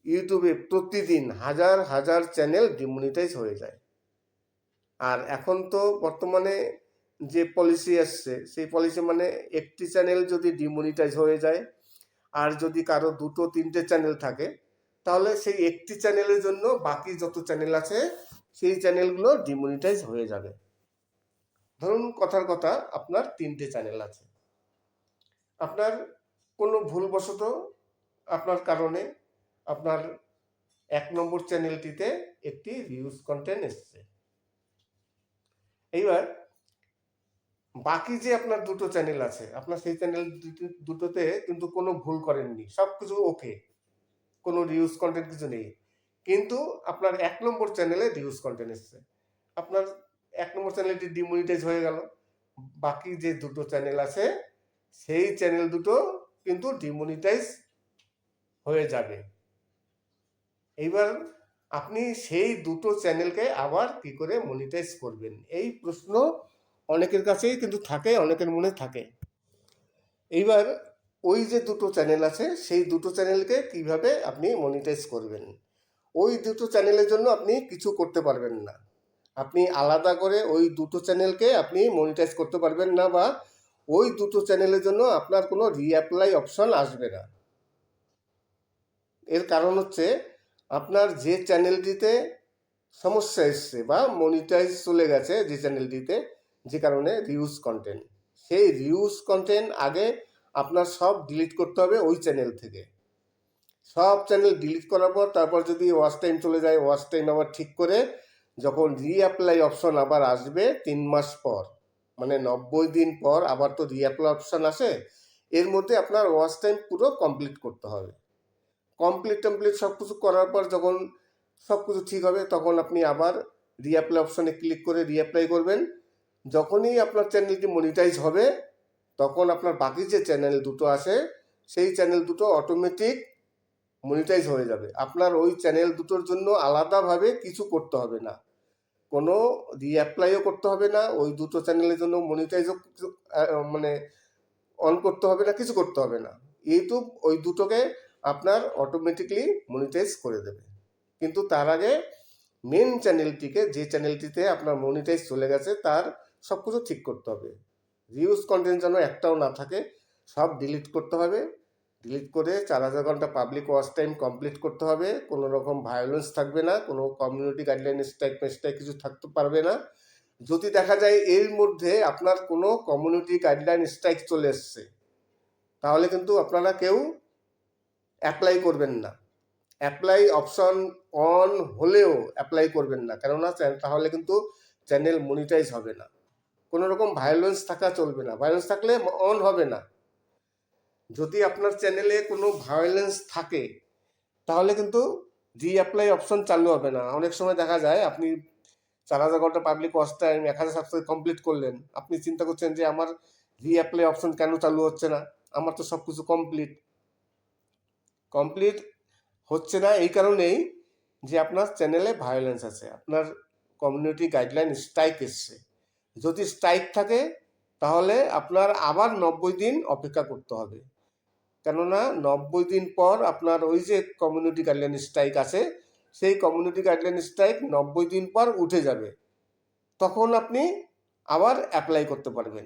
ইউটিউবে প্রতিদিন হাজার হাজার চ্যানেল ডিমনিটাইজ হয়ে যায়। আর এখন তো বর্তমানে যে পলিসি আসছে সেই পলিসি মানে একটি চ্যানেল যদি ডিমনিটাইজ হয়ে যায় আর যদি কারো 2-3টে চ্যানেল থাকে, তাহলে সেই একটি চ্যানেলের জন্য বাকি যত চ্যানেল আছে সেই চ্যানেলগুলো ডিমনিটাইজ হয়ে যাবে। ধরুন কথার কথা আপনার 3টে চ্যানেল আছে, আপনার কোনো ভুলবশত আপনার কারণে আপনার 1 নম্বর চ্যানেলটিতে একটি রিউজ কন্টেন্ট এসছে। এইবার বাকি যে আপনার 2টো চ্যানেল আছে, আপনার সেই চ্যানেল দুটোতে কিন্তু কোনো ভুল করেননি, সব কিছু ওকে, কোনো রিউজ কন্টেন্ট কিছু নেই, কিন্তু আপনার 1 নম্বর চ্যানেলে রিউজ কন্টেন্ট এসছে। আপনার 1 নম্বর চ্যানেলটি ডিমনিটাইজ হয়ে গেল, বাকি যে 2টো চ্যানেল আছে সেই চ্যানেল দুটো কিন্তু ডিমনিটাইজ হয়ে যাবে। এইবার আপনি সেই 2টো চ্যানেলকে আবার কি করে মনিটাইজ করবেন, এই প্রশ্ন অনেকের কাছেই কিন্তু থাকে, অনেকের মনে থাকে। এইবার ওই যে 2টো চ্যানেল আছে সেই 2টো চ্যানেলকে কিভাবে আপনি মনিটাইজ করবেন, ওই 2টো চ্যানেলের জন্য আপনি কিছু করতে পারবেন না। আপনি আলাদা করে ওই 2টো চ্যানেলকে আপনি মনিটাইজ করতে পারবেন না, বা ওই 2টো চ্যানেলের জন্য আপনার কোনো রিঅ্যাপ্লাই অপশন আসবে না। এর কারণ হচ্ছে আপনার যে চ্যানেলটিতে সমস্যা এসছে বা মনিটাইজ চলে গেছে যে চ্যানেলটিতে, যে কারণে রিউজ কন্টেন্ট, সেই রিউজ কন্টেন্ট আগে আপনার সব ডিলিট করতে হবে ওই চ্যানেল থেকে। সব চ্যানেল ডিলিট করার পর তারপর যদি ওয়াচ টাইম চলে যায়, ওয়াচ টাইম আবার ঠিক করে যখন রিঅ্যাপ্লাই অপশন আবার আসবে 3 মাস পর, মানে 90 দিন পর আবার তো রিঅ্যাপ্লাই অপশন আসে, এর মধ্যে আপনার ওয়াচ টাইম পুরো কমপ্লিট করতে হবে। কমপ্লিট সব কিছু করার পর যখন সব কিছু ঠিক হবে তখন আপনি আবার রিঅ্যাপ্লাই অপশনে ক্লিক করে রিঅ্যাপ্লাই করবেন। যখনই আপনার চ্যানেলটি মনিটাইজ হবে তখন আপনার বাকি যে চ্যানেল দুটো আছে সেই চ্যানেল দুটো অটোমেটিক মনিটাইজ হয়ে যাবে। আপনার ওই চ্যানেল দুটোর জন্য আলাদাভাবে কিছু করতে হবে না, কোনো রিঅ্যাপ্লাইও করতে হবে না, ওই 2টো চ্যানেলের জন্য মনিটাইজও মানে অন করতে হবে না, কিছু করতে হবে না। ইউটিউব ওই দুটোকে আপনার অটোমেটিকলি মনিটাইজ করে দেবে। কিন্তু তার আগে মেন চ্যানেলটিকে, যে চ্যানেলটিতে আপনার মনিটাইজ চলে গেছে, তার সব কিছু ঠিক করতে হবে। রিউজ কন্টেন্ট যেন একটাও না থাকে, সব ডিলিট করতে হবে। ডিলিট করে 4000 ঘন্টা পাবলিক ওয়াচ টাইম কমপ্লিট করতে হবে। কোনো রকম ভায়োলেন্স থাকবে না, কোনো কমিউনিটি গাইডলাইন স্ট্রাইক মেস্ট্রাইক কিছু থাকতে পারবে না। যদি দেখা যায় এর মধ্যে আপনার কোনো কমিউনিটি গাইডলাইন স্ট্রাইক চলে এসছে, তাহলে কিন্তু আপনারা কেউ অ্যাপ্লাই করবেন না। অ্যাপ্লাই অপশন অন হলেও অ্যাপ্লাই করবেন না, কেননা তাহলে কিন্তু চ্যানেল মনিটাইজ হবে না। কোনো রকম ভায়োলেন্স থাকা চলবে না, ভায়োলেন্স থাকলে অন হবে না। যদি আপনার চ্যানেলে কোনো ভায়োলেন্স থাকে তাহলে কিন্তু রিঅ্যাপ্লাই অপশন চালু হবে না। অনেক সময় দেখা যায় আপনি 4000 ঘন্টা public watch time 1000 subscribe complete করলেন, আপনি চিন্তা করছেন যে আমার রিঅ্যাপ্লাই অপশন কেন চালু হচ্ছে না, আমার তো সব কিছু কমপ্লিট হচ্ছে না। এই কারণেই যে আপনার চ্যানেলে ভায়োলেন্স আছে, আপনার কমিউনিটি গাইডলাইন স্ট্রাইক এসছে। যদি স্ট্রাইক থাকে তাহলে আপনার আবার 90 দিন অপেক্ষা করতে হবে, কেননা 90 দিন পর আপনার ওই যে কমিউনিটি গাইডলাইন স্ট্রাইক আছে, সেই কমিউনিটি গাইডলাইন স্ট্রাইক 90 দিন পর উঠে যাবে। তখন আপনি আবার অ্যাপ্লাই করতে পারবেন।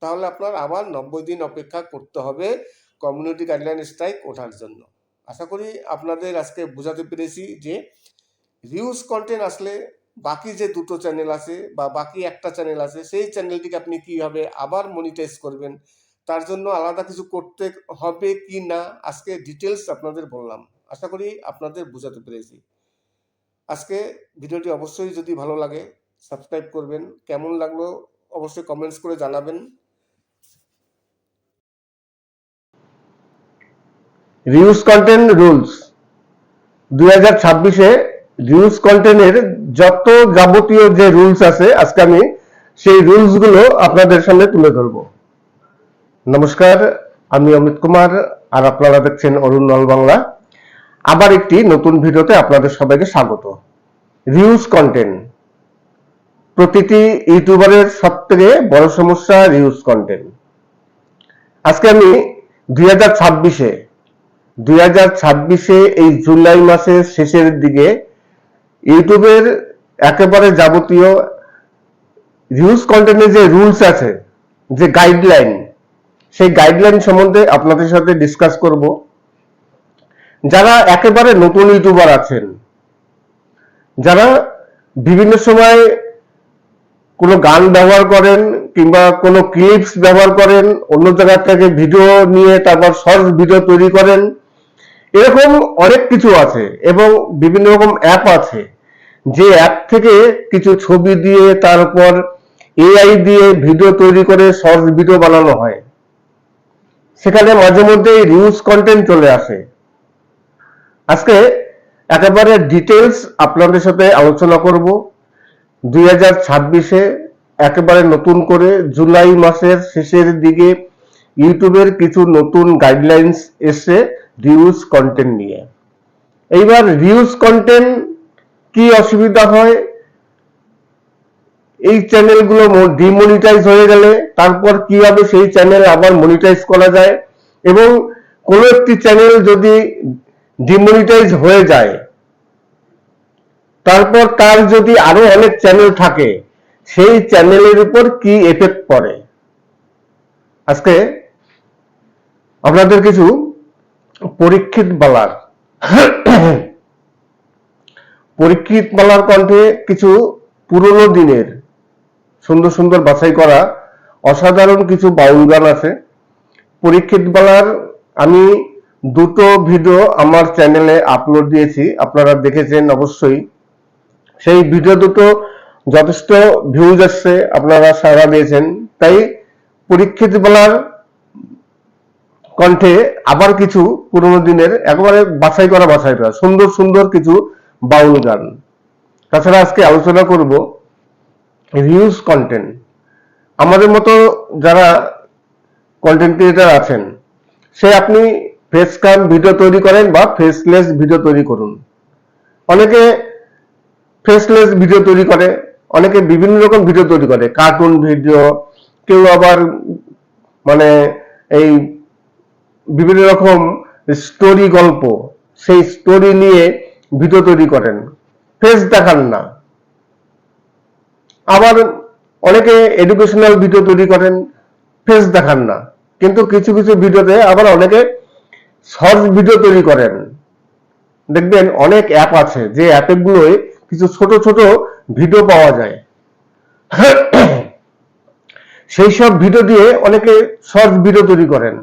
তাহলে আপনার আবার 90 দিন অপেক্ষা করতে হবে কমিউনিটি গাইডলাইন স্ট্রাইক ওঠার জন্য। আশা করি আপনাদের আজকে বোঝাতে পেরেছি যে রিউজ কন্টেন্ট আসলে বাকি যে দুটো চ্যানেল আছে বা বাকি একটা চ্যানেল আছে, সেই চ্যানেলটিকে আপনি কীভাবে আবার মনিটাইজ করবেন, তার জন্য আলাদা কিছু করতে হবে কি না, আজকে ডিটেলস আপনাদের বললাম। আশা করি আপনাদের বোঝাতে পেরেছি। আজকে ভিডিওটি অবশ্যই যদি ভালো লাগে সাবস্ক্রাইব করবেন, কেমন লাগলো অবশ্যই কমেন্টস করে জানাবেন। রিউজ কন্টেন্ট রুলস 2026-এ রিউজ কন্টেন্টের যত যাবতীয় যে রুলস আছে, আজকে আমি সেই রুলসগুলো আপনাদের সামনে তুলে ধরবো। নমস্কার, আমি অমিত কুমার, আর আপনারা দেখছেন অরুণ নল বাংলা। আবার একটি নতুন ভিডিওতে আপনাদের সবাইকে স্বাগত। রিউজ কন্টেন্ট প্রতিটি ইউটিউবারের সবথেকে বড় সমস্যা রিউজ কন্টেন্ট। আজকে আমি 2026-এ এই জুলাই মাসের শেষের দিকে ইউটিউবের একেবারে যাবতীয় রিউজ কন্টেন্টের যে রুলস আছে, যে গাইডলাইন, সেই গাইডলাইন সম্বন্ধে আপনাদের সাথে ডিসকাস করব। যারা একেবারে নতুন ইউটিউবার আছেন, যারা বিভিন্ন সময় কোনো গান ব্যবহার করেন কিংবা কোনো ক্লিপস ব্যবহার করেন, অন্য জায়গা থেকে ভিডিও নিয়ে তারপর শর্টস ভিডিও তৈরি করেন, এরকম অনেক কিছু আছে। এবং বিভিন্ন রকম অ্যাপ আছে, যে অ্যাপ থেকে কিছু ছবি দিয়ে তারপর এআই দিয়ে ভিডিও তৈরি করে শর্টস ভিডিও বানানো হয়, সেখানে মাঝে মধ্যে রিউজ কন্টেন্ট চলে আসে। আজকে একেবারে ডিটেলস আপনাদের সাথে আলোচনা করব। 2026-এ একেবারে নতুন করে জুলাই মাসের শেষের দিকে ইউটিউবের কিছু নতুন গাইডলাইন্স এসে রিউজ কন্টেন্ট নিয়ে। এইবার রিউজ কন্টেন্ট কি অসুবিধা হয়, এই চ্যানেলগুলো ডিমনিটাইজ হয়ে গেলে তারপর কিভাবে সেই চ্যানেল আবার মনিটাইজ করা যায়, এবং কোনো একটি চ্যানেল যদি ডিমনিটাইজ হয়ে যায় তারপর তার যদি আরো অনেক চ্যানেল থাকে, সেই চ্যানেলের উপর কি এফেক্ট পড়ে। আজকে আপনাদের কিছু পরীক্ষিত বালার কণ্ঠে কিছু পুরনো দিনের সুন্দর সুন্দর বাছাই করা অসাধারণ কিছু বাউল গান আছে। পরীক্ষিত বালার আমি দুটো ভিডিও আমার চ্যানেলে আপলোড দিয়েছি, আপনারা দেখেছেন অবশ্যই। সেই ভিডিও দুটো যথেষ্ট ভিউজ আসছে, আপনারা সাড়া দিয়েছেন। তাই পরীক্ষিত বালার কণ্ঠে আবার কিছু পুরনো দিনের একেবারে বাছাই করা সুন্দর সুন্দর কিছু বাউল গান। তাছাড়া আজকে আলোচনা করব রিউজ কন্টেন্ট। আমাদের মতো যারা কন্টেন্ট ক্রিয়েটর আছেন, সে আপনি ফেস কাম ভিডিও তৈরি করেন বা ফেসলেস ভিডিও তৈরি করুন। অনেকে ফেসলেস ভিডিও তৈরি করে, অনেকে বিভিন্ন রকম ভিডিও তৈরি করে, কার্টুন ভিডিও, কেউ আবার মানে এই বিভিন্ন রকম স্টোরি গল্প, সেই স্টোরি নিয়ে ভিডিও তৈরি করেন, ফেস দেখান না। আবার অনেকে এডুকেশনাল ভিডিও তৈরি করেন, ফেস দেখান না। কিন্তু কিছু কিছু ভিডিওতে আবার অনেকে শর্ট ভিডিও তৈরি করেন। দেখবেন অনেক অ্যাপ আছে যে অ্যাপগুলোয় কিছু ছোট ছোট ভিডিও পাওয়া যায়। সেই সব ভিডিও দিয়ে অনেকে শর্ট ভিডিও তৈরি করেন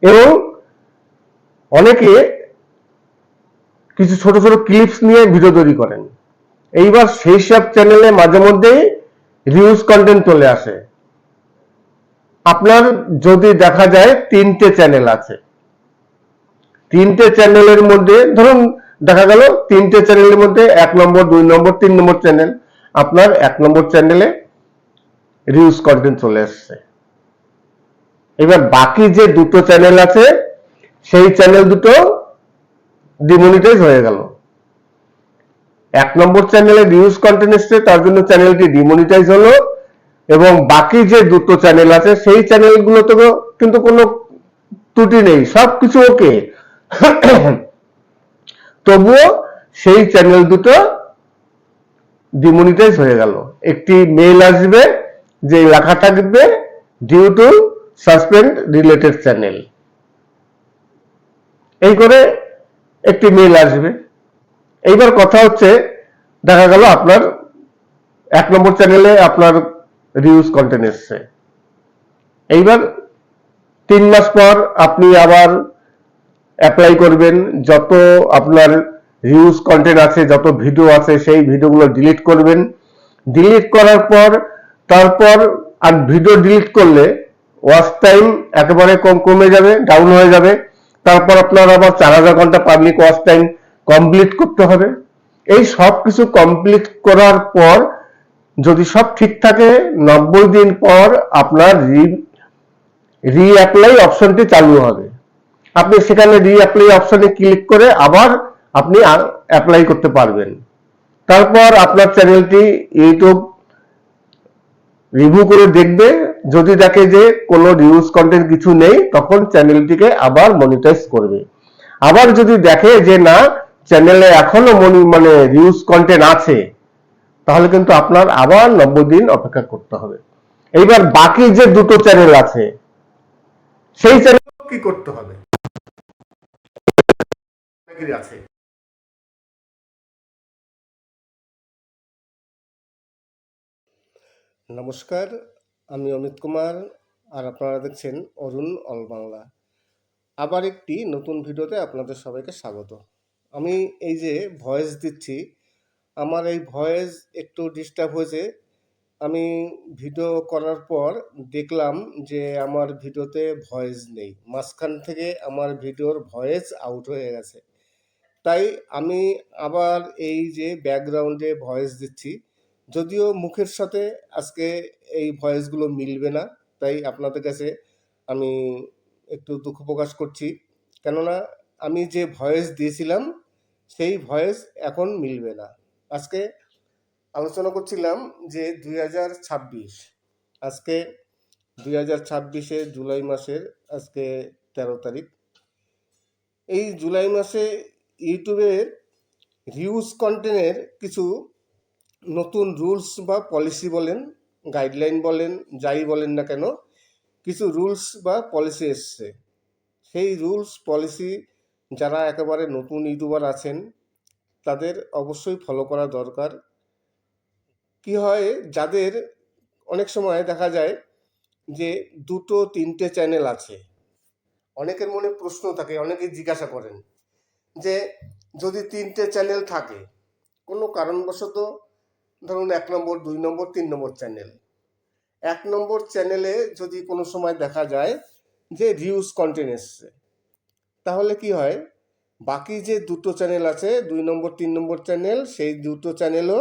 এবং অনেকে কিছু ছোট ছোট ক্লিপস নিয়ে ভিডিও তৈরি করেন। এইবার সেই সব চ্যানেলে মাঝে মধ্যেই রিউজ কন্টেন্ট চলে আসে। আপনার যদি দেখা যায় 3টে চ্যানেল আছে, 3টে চ্যানেলের মধ্যে ধরুন দেখা গেল 3টে চ্যানেলের মধ্যে 1 নম্বর 2 নম্বর 3 নম্বর চ্যানেল, আপনার 1 নম্বর চ্যানেলে রিউজ কন্টেন্ট চলে আসছে। এবার বাকি যে দুটো চ্যানেল আছে সেই চ্যানেল দুটো ডিমনিটাইজ হয়ে গেল। 1 নম্বর চ্যানেলে রিউজ কন্টেন্ট এসছে, তার জন্য চ্যানেলটি ডিমনিটাইজ হলো, এবং বাকি যে দুটো চ্যানেল আছে সেই চ্যানেলগুলোতে কিন্তু কোনো ত্রুটি নেই, সবকিছু ওকে। তবুও সেই চ্যানেল দুটো ডিমনিটাইজ হয়ে গেল। একটি মেইল আসবে যে লেখা থাকবে due to suspend related channel, এই করে একটি মেইল আসবে। এইবার কথা হচ্ছে দেখা গেল আপনার 1 নম্বর চ্যানেলে আপনার রিউজ কন্টেন্ট এসছে। এইবার 3 মাস পর আপনি আবার অ্যাপ্লাই করবেন, যত আপনার রিউজ কন্টেন্ট আছে, যত ভিডিও আছে সেই ভিডিওগুলো ডিলিট করবেন। ডিলিট করার পর তারপর আর ভিডিও ডিলিট করলে ওয়াচ টাইম একেবারে কমে যাবে, ডাউন হয়ে যাবে। তারপর আপনার আবার 4000 ঘন্টা পাবলিক ওয়াচ টাইম কমপ্লিট করতে হবে। এই সব কিছু কমপ্লিট করার পর যদি সব ঠিক থাকে 90 দিন পর আপনার রিঅ্যাপ্লাই অপশনটি চালু হবে। আপনি সেখানে রিঅ্যাপ্লাই অপশনে ক্লিক করে আবার আপনি অ্যাপ্লাই করতে পারবেন। তারপর আপনার চ্যানেলটি ইউটিউব রিভিউ করে দেখবে, যদি দেখে যে কোনো রিউজ কন্টেন্ট কিছু নেই তখন চ্যানেলটিকে আবার মনিটাইজ করবে। আবার যদি দেখে যে না চ্যানেলে এখনো রিউজ কন্টেন্ট আছে, তাহলে কিন্তু আপনার আবার 90 দিন অপেক্ষা করতে হবে। এইবার বাকি যে দুটো চ্যানেল আছে সেই চ্যানেল কি করতে হবে আছে। নমস্কার, আমি অমিত কুমার, আর আপনারা দেখছেন অরুণ অল বাংলা। আবার একটি নতুন ভিডিওতে আপনাদের সবাইকে স্বাগত। আমি এই যে ভয়েস দিচ্ছি, আমার এই ভয়েস একটু ডিস্টার্ব হয়েছে। আমি ভিডিও করার পর দেখলাম যে আমার ভিডিওতে ভয়েস নেই, মাঝখান থেকে আমার ভিডিওর ভয়েস আউট হয়ে গেছে। তাই আমি আবার এই যে ব্যাকগ্রাউন্ডে ভয়েস দিচ্ছি, যদিও মুখের সাথে আজকে এই ভয়েসগুলো মিলবে না, তাই আপনাদের কাছে আমি একটু দুঃখ প্রকাশ করছি। কেননা আমি যে ভয়েস দিয়েছিলাম সেই ভয়েস এখন মিলবে না। আজকে আলোচনা করছিলাম যে 2026, আজকে 2026-এ জুলাই মাসের আজকে 13 তারিখ। এই জুলাই মাসে ইউটিউবের রিউজ কন্টেন্টের কিছু নতুন রুলস বা পলিসি বলেন, গাইডলাইন বলেন, যাই বলেন না কেন, কিছু রুলস বা পলিসি এসছে। সেই রুলস পলিসি যারা একেবারে নতুন ইউটিউবার আছেন তাদের অবশ্যই ফলো করা দরকার। কি হয়, যাদের অনেক সময় দেখা যায় যে 2-3টে চ্যানেল আছে, অনেকের মনে প্রশ্ন থাকে, অনেকে জিজ্ঞাসা করেন যে যদি 3টে চ্যানেল থাকে, কোনো কারণবশত ধরুন 1 নম্বর 2 নম্বর 3 নম্বর চ্যানেল, 1 নম্বর চ্যানেলে যদি কোনো সময় দেখা যায় যে রিউজ কন্টেন্ট এসছে, তাহলে কি হয়, বাকি যে দুটো চ্যানেল আছে 2 নম্বর 3 নম্বর চ্যানেল, সেই দুটো চ্যানেলও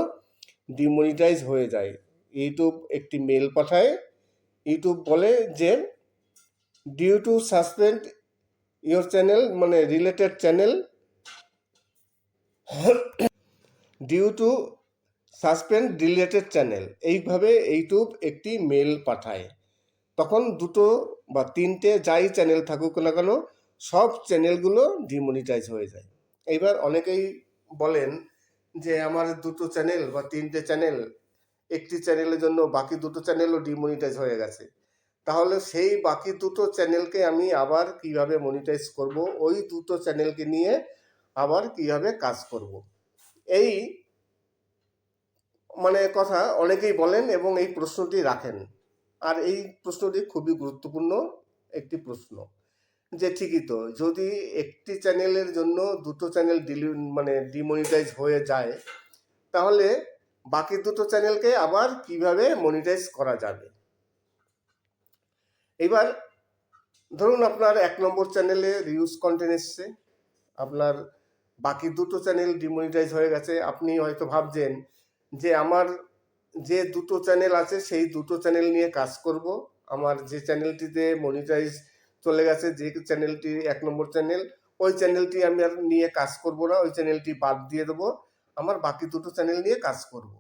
ডিমনিটাইজ হয়ে যায়। ইউটিউব একটি মেল পাঠায়, ইউটিউব বলে যে due to suspend your channel, মানে related channel, due to suspend related channel, এইভাবে ইউটিউব একটি মেল পাঠায়। তখন 2 বা 3টে যাই চ্যানেল থাকুক না কেন সব চ্যানেলগুলো ডিমনিটাইজ হয়ে যায়। এইবার অনেকেই বলেন যে আমার দুটো চ্যানেল বা তিনটে চ্যানেল, একটি চ্যানেলের জন্য বাকি দুটো চ্যানেলও ডিমনিটাইজ হয়ে গেছে, তাহলে সেই বাকি দুটো চ্যানেলকে আমি আবার কিভাবে মনিটাইজ করব, ওই দুটো চ্যানেলকে নিয়ে আবার কিভাবে কাজ করব, এই মানে কথা অনেকেই বলেন এবং এই প্রশ্নটি রাখেন। আর এই প্রশ্নটি খুবই গুরুত্বপূর্ণ একটি প্রশ্ন, যে ঠিকই তো, যদি একটি চ্যানেলের জন্য দুটো চ্যানেল ডিমনিটাইজ হয়ে যায়, তাহলে বাকি দুটো চ্যানেলকে আবার কিভাবে মনিটাইজ করা যাবে। এবার ধরুন আপনার 1 নম্বর চ্যানেলে রিউজ কন্টেন্ট এসছে, আপনার বাকি দুটো চ্যানেল ডিমনিটাইজ হয়ে গেছে। আপনি হয়তো ভাবছেন যে আমার যে দুটো চ্যানেল আছে সেই দুটো চ্যানেল নিয়ে কাজ করব, আমার যে চ্যানেলটিতে মনিটাইজ চলে গেছে, যে চ্যানেলটি 1 নম্বর চ্যানেল, ওই চ্যানেলটি আমি আর নিয়ে কাজ করব না, ওই চ্যানেলটি বাদ দিয়ে দেবো, আমার বাকি দুটো চ্যানেল নিয়ে কাজ করব।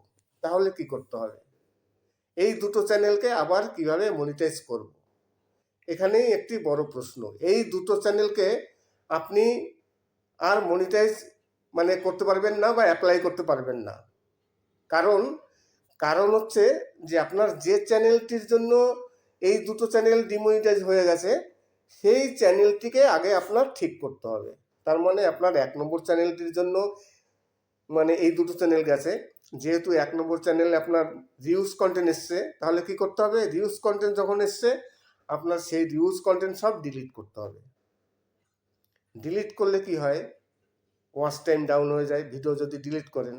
তাহলে কি করতে হবে? এই দুটো চ্যানেলকে আবার কিভাবে মনিটাইজ করব, এখানেই একটি বড় প্রশ্ন। এই দুটো চ্যানেলকে আপনি আর মনিটাইজ করতে পারবেন না বা অ্যাপ্লাই করতে পারবেন না। কারণ কারণ হচ্ছে যে আপনার যে চ্যানেলটির জন্য এই দুটো চ্যানেল ডিমনিটাইজ হয়ে গেছে, সেই চ্যানেলটিকে আগে আপনার ঠিক করতে হবে। তার মানে আপনার 1 নম্বর চ্যানেলটির জন্য এই দুটো চ্যানেল গেছে, যেহেতু 1 নম্বর চ্যানেলে আপনার রিউজ কন্টেন্ট এসছে, তাহলে কি করতে হবে? রিউজ কন্টেন্ট যখন এসছে, আপনার সেই রিউজ কন্টেন্ট সব ডিলিট করতে হবে। ডিলিট করলে কি হয়? ওয়াচ টাইম ডাউন হয়ে যায় ভিডিও যদি ডিলিট করেন।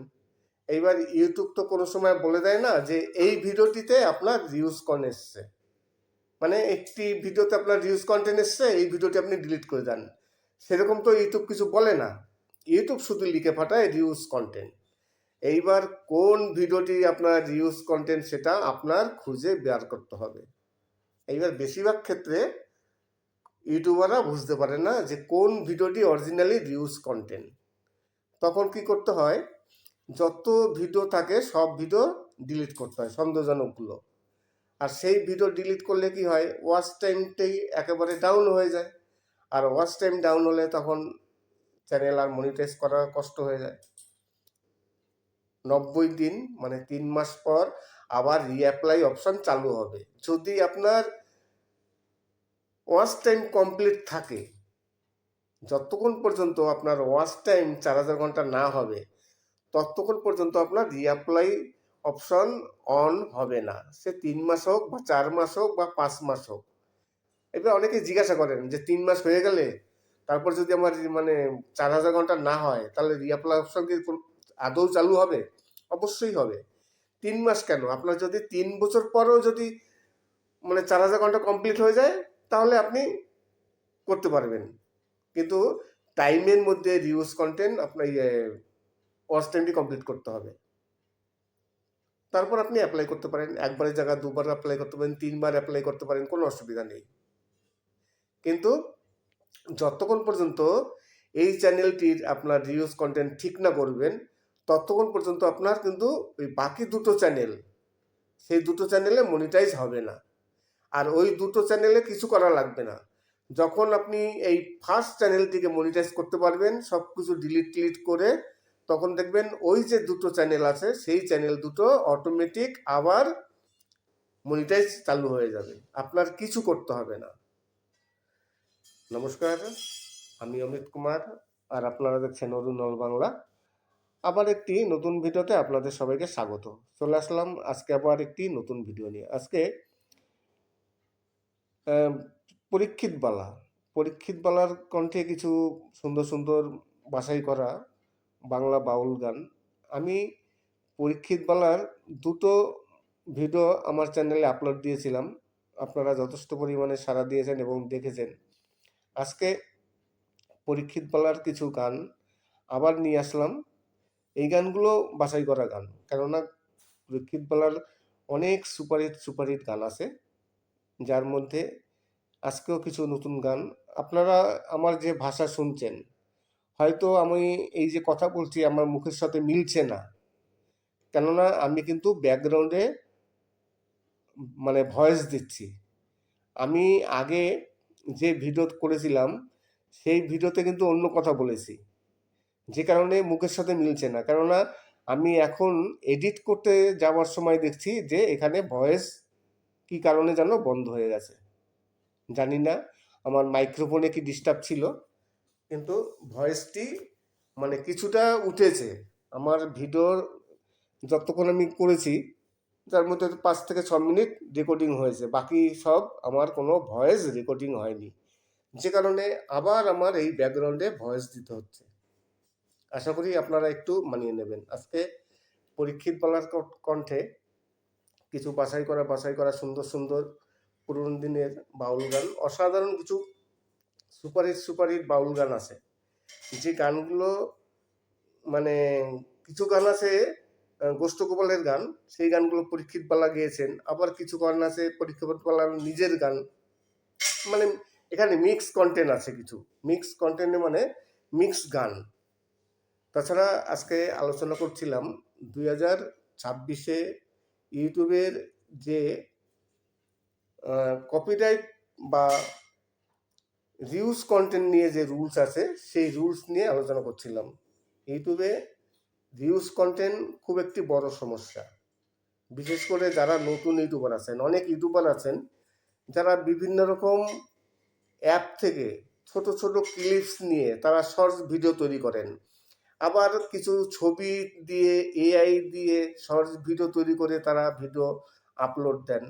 এইবার ইউটিউব তো কোনো সময় বলে দেয় না যে এই ভিডিওটিতে আপনার রিউজ কন্টেন্ট এসছে, একটি ভিডিওতে আপনার রিউজ কন্টেন্ট এসছে, এই ভিডিওটি আপনি ডিলিট করে দেন, সেরকম তো ইউটিউব কিছু বলে না। ইউটিউব শুধু লিখে পাঠায় রিউজ কন্টেন্ট। এইবার কোন ভিডিওটি আপনার রিউজ কন্টেন্ট সেটা আপনার খুঁজে বের করতে হবে। এইবার বেশিরভাগ ক্ষেত্রে ইউটিউবাররা বুঝতে পারে না যে কোন ভিডিওটি অরিজিনালি রিউজ কন্টেন্ট। তখন কি করতে হয়? যত ভিডিও থাকে সব ভিডিও ডিলিট করতে হয়, সন্দেহজনকগুলো। আর সেই ভিডিও ডিলিট করলে কি হয়? ওয়াচ টাইমটাই একেবারে ডাউন হয়ে যায়। আর ওয়াচ টাইম ডাউন হলে তখন চ্যানেল আর মনিটাইজ করা কষ্ট হয়ে যায়। 90 দিন 3 মাস পর আবার রিঅ্যাপ্লাই অপশন চালু হবে। যদি আপনার ওয়াচ টাইম কমপ্লিট থাকে, যতক্ষণ পর্যন্ত আপনার ওয়াচ টাইম 4000 ঘন্টা না হবে, ততক্ষণ পর্যন্ত আপনার রিঅ্যাপ্লাই অপশন অন হবে না। সে 3 মাস হোক বা 4 মাস হোক বা 5 মাস হোক। এবার অনেকে জিজ্ঞাসা করেন যে 3 মাস হয়ে গেলে তারপর যদি আমার 4000 ঘন্টা না হয়, তাহলে রিঅ্যাপ্লাই অপশন কি আদৌ চালু হবে? অবশ্যই হবে। 3 মাস কেন, আপনার যদি 3 বছর পরেও যদি 4000 ঘন্টা কমপ্লিট হয়ে যায়, তাহলে আপনি করতে পারবেন। কিন্তু টাইমের মধ্যে রিউজ কন্টেন্ট আপনার ওয়াচ টাইমটি কমপ্লিট করতে হবে। তারপর আপনি অ্যাপ্লাই করতে পারেন, একবারের জায়গায় 2বার অ্যাপ্লাই করতে পারেন, 3বার অ্যাপ্লাই করতে পারেন, কোনো অসুবিধা নেই। কিন্তু যতক্ষণ পর্যন্ত এই চ্যানেলটির আপনার রিউজ কন্টেন্ট ঠিক না করবেন, ততক্ষণ পর্যন্ত আপনার কিন্তু ওই বাকি দুটো চ্যানেল, সেই দুটো চ্যানেলে মনিটাইজ হবে না। আর ওই দুটো চ্যানেলে কিছু করা লাগবে না। যখন আপনি এই ফার্স্ট চ্যানেলটিকে মনিটাইজ করতে পারবেন, সব কিছু ডিলিট করে, তখন দেখবেন ওই যে দুটো চ্যানেল আছে, সেই চ্যানেল দুটো অটোমেটিক আবার মনিটাইজ চালু হয়ে যাবে, আপনার কিছু করতে হবে না। নমস্কার, আমি অমিত কুমার, আর আপনারা দেখছেন অরুণ অল বাংলা। আবার একটি নতুন ভিডিওতে আপনাদের সবাইকে স্বাগত। চলে আসলাম আজকে আবার একটি নতুন ভিডিও নিয়ে। আজকে পরীক্ষিত বালার কণ্ঠে কিছু সুন্দর সুন্দর বাছাই করা বাংলা বাউল গান। আমি পরীক্ষিত বালার দুটো ভিডিও আমার চ্যানেলে আপলোড দিয়েছিলাম, আপনারা যথেষ্ট পরিমাণে সাড়া দিয়েছেন এবং দেখেছেন। আজকে পরীক্ষিত বালার কিছু গান আবার নিয়ে আসলাম। এই গানগুলো বাছাই করা গান, কেননা পরীক্ষিত বালার অনেক সুপারহিট গান আছে, যার মধ্যে আজকেও কিছু নতুন গান। আপনারা আমার যে ভাষা শুনছেন, হয়তো আমি এই যে কথা বলছি আমার মুখের সাথে মিলছে না, কেননা আমি কিন্তু ব্যাকগ্রাউন্ডে ভয়েস দিচ্ছি। আমি আগে যে ভিডিও করেছিলাম সেই ভিডিওতে কিন্তু অন্য কথা বলেছি, যে কারণে মুখের সাথে মিলছে না। কেননা আমি এখন এডিট করতে যাওয়ার সময় দেখছি যে এখানে ভয়েস কি কারণে যেন বন্ধ হয়ে গেছে, জানি না আমার মাইক্রোফোনে কি ডিস্টার্ব ছিল, কিন্তু ভয়েসটি মানে কিছুটা উঠেছে। আমার ভিডিওর যতক্ষণ আমি করেছি তার মধ্যে 5 থেকে 6 মিনিট রেকর্ডিং হয়েছে, বাকি সব আমার কোনো ভয়েস রেকর্ডিং হয়নি, যে কারণে আবার আমার এই ব্যাকগ্রাউন্ডে ভয়েস দিতে হচ্ছে। আশা করি আপনারা একটু মানিয়ে নেবেন। আজকে পরীক্ষিত বলার কণ্ঠে কিছু বাছাই করা সুন্দর সুন্দর পুরনো দিনের বাউল গান, অসাধারণ কিছু সুপারহিট বাউল গান আছে, যে গানগুলো মানে কিছু গান আছে গোষ্ঠ গোপালের গান, সেই গানগুলো পরীক্ষিত বালা গেয়েছেন, আবার কিছু গান আছে পরীক্ষিত বালার নিজের গান, মানে এখানে মিক্স কন্টেন্ট আছে, কিছু মিক্স কন্টেন্টে মানে মিক্স গান। তাছাড়া আজকে আলোচনা করছিলাম 2026-এ ইউটিউবের যে কপিরাইট বা রিউজ কন্টেন্ট নিয়ে যে রুলস আছে সেই রুলস নিয়ে আলোচনা করছিলাম। ইউটিউবে রিউজ কন্টেন্ট খুব একটি বড় সমস্যা, বিশেষ করে যারা নতুন ইউটিউবার আছেন। অনেক ইউটিউবার আছেন যারা বিভিন্ন রকম অ্যাপ থেকে ছোট ছোট ক্লিপস নিয়ে তারা শর্টস ভিডিও তৈরি করেন, আবার কিছু ছবি দিয়ে এআই দিয়ে শর্টস ভিডিও তৈরি করে তারা ভিডিও আপলোড দেন।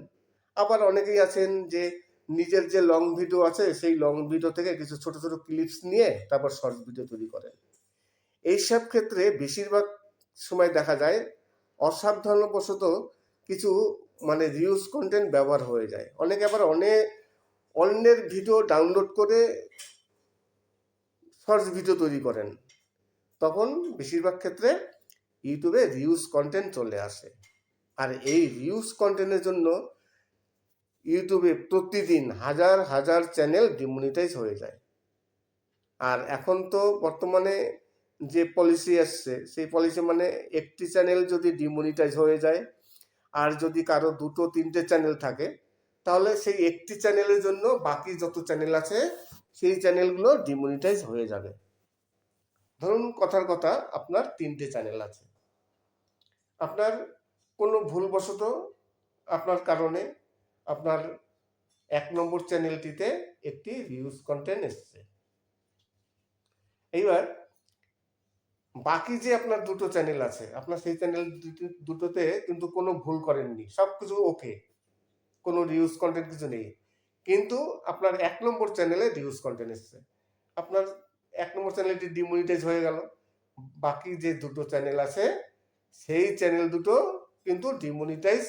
আবার অনেকেই আছেন যে নিজের যে লং ভিডিও আছে সেই লং ভিডিও থেকে কিছু ছোট ছোট ক্লিপস নিয়ে তারপর শর্টস ভিডিও তৈরি করেন। এইসব ক্ষেত্রে বেশিরভাগ সময় দেখা যায় অসাবধানবশত কিছু মানে রিউজ কন্টেন্ট ব্যবহার হয়ে যায়। অনেকে আবার অন্যের ভিডিও ডাউনলোড করে শর্টস ভিডিও তৈরি করেন, তখন বেশিরভাগ ক্ষেত্রে ইউটিউবে রিউজ কন্টেন্ট চলে আসে। আর এই রিউজ কন্টেন্টের জন্য ইউটিউবে প্রতিদিন হাজার হাজার চ্যানেল ডিমনিটাইজ হয়ে যায়। আর এখন তো বর্তমানে যে পলিসি আসছে সেই পলিসি মানে একটি চ্যানেল যদি ডিমনিটাইজ হয়ে যায় আর যদি কারো 2-3টে চ্যানেল থাকে, তাহলে সেই একটি চ্যানেলের জন্য বাকি যত চ্যানেল আছে সেই চ্যানেলগুলো ডিমনিটাইজ হয়ে যাবে। ধরুন কথার কথা আপনার 3টে চ্যানেল আছে, আপনার কোনো ভুলবশত আপনার কারণে আপনার 1 নম্বর চ্যানেলটিতে একটি রিউজ কন্টেন্ট এসছে। এইবার বাকি যে আপনার 2টো চ্যানেল আছে, আপনার সেই চ্যানেল দুটোতে কিন্তু কোনো ভুল করেননি, সব কিছু ওকে, কোনো রিউজ কন্টেন্ট কিছু নেই, কিন্তু আপনার 1 নম্বর চ্যানেলে রিউজ কন্টেন্ট এসছে। আপনার 1 নম্বর চ্যানেলটি ডিমনিটাইজ হয়ে গেল, বাকি যে 2টো চ্যানেল আছে সেই চ্যানেল দুটো কিন্তু ডিমনিটাইজ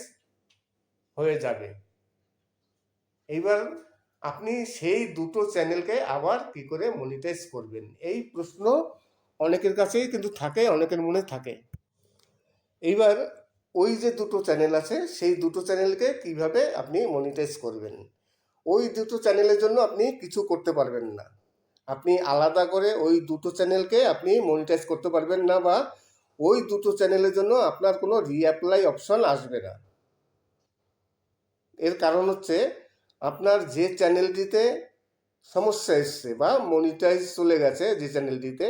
হয়ে যাবে। এইবার আপনি সেই 2টো চ্যানেলকে আবার কি করে মনিটাইজ করবেন, এই প্রশ্ন অনেকের কাছেই কিন্তু থাকে, অনেকের মনে থাকে। এইবার ওই যে 2টো চ্যানেল আছে সেই 2টো চ্যানেলকে কিভাবে আপনি মনিটাইজ করবেন, ওই 2টো চ্যানেলের জন্য আপনি কিছু করতে পারবেন না। আপনি আলাদা করে ওই 2টো চ্যানেলকে আপনি মনিটাইজ করতে পারবেন না, বা ওই 2টো চ্যানেলের জন্য আপনার কোনো রিঅ্যাপ্লাই অপশন আসবে না। এর কারণ হচ্ছে আপনার যে চ্যানেলটিতে সমস্যা এসছে বা মনিটাইজ চলে গেছে যে চ্যানেলটিতে,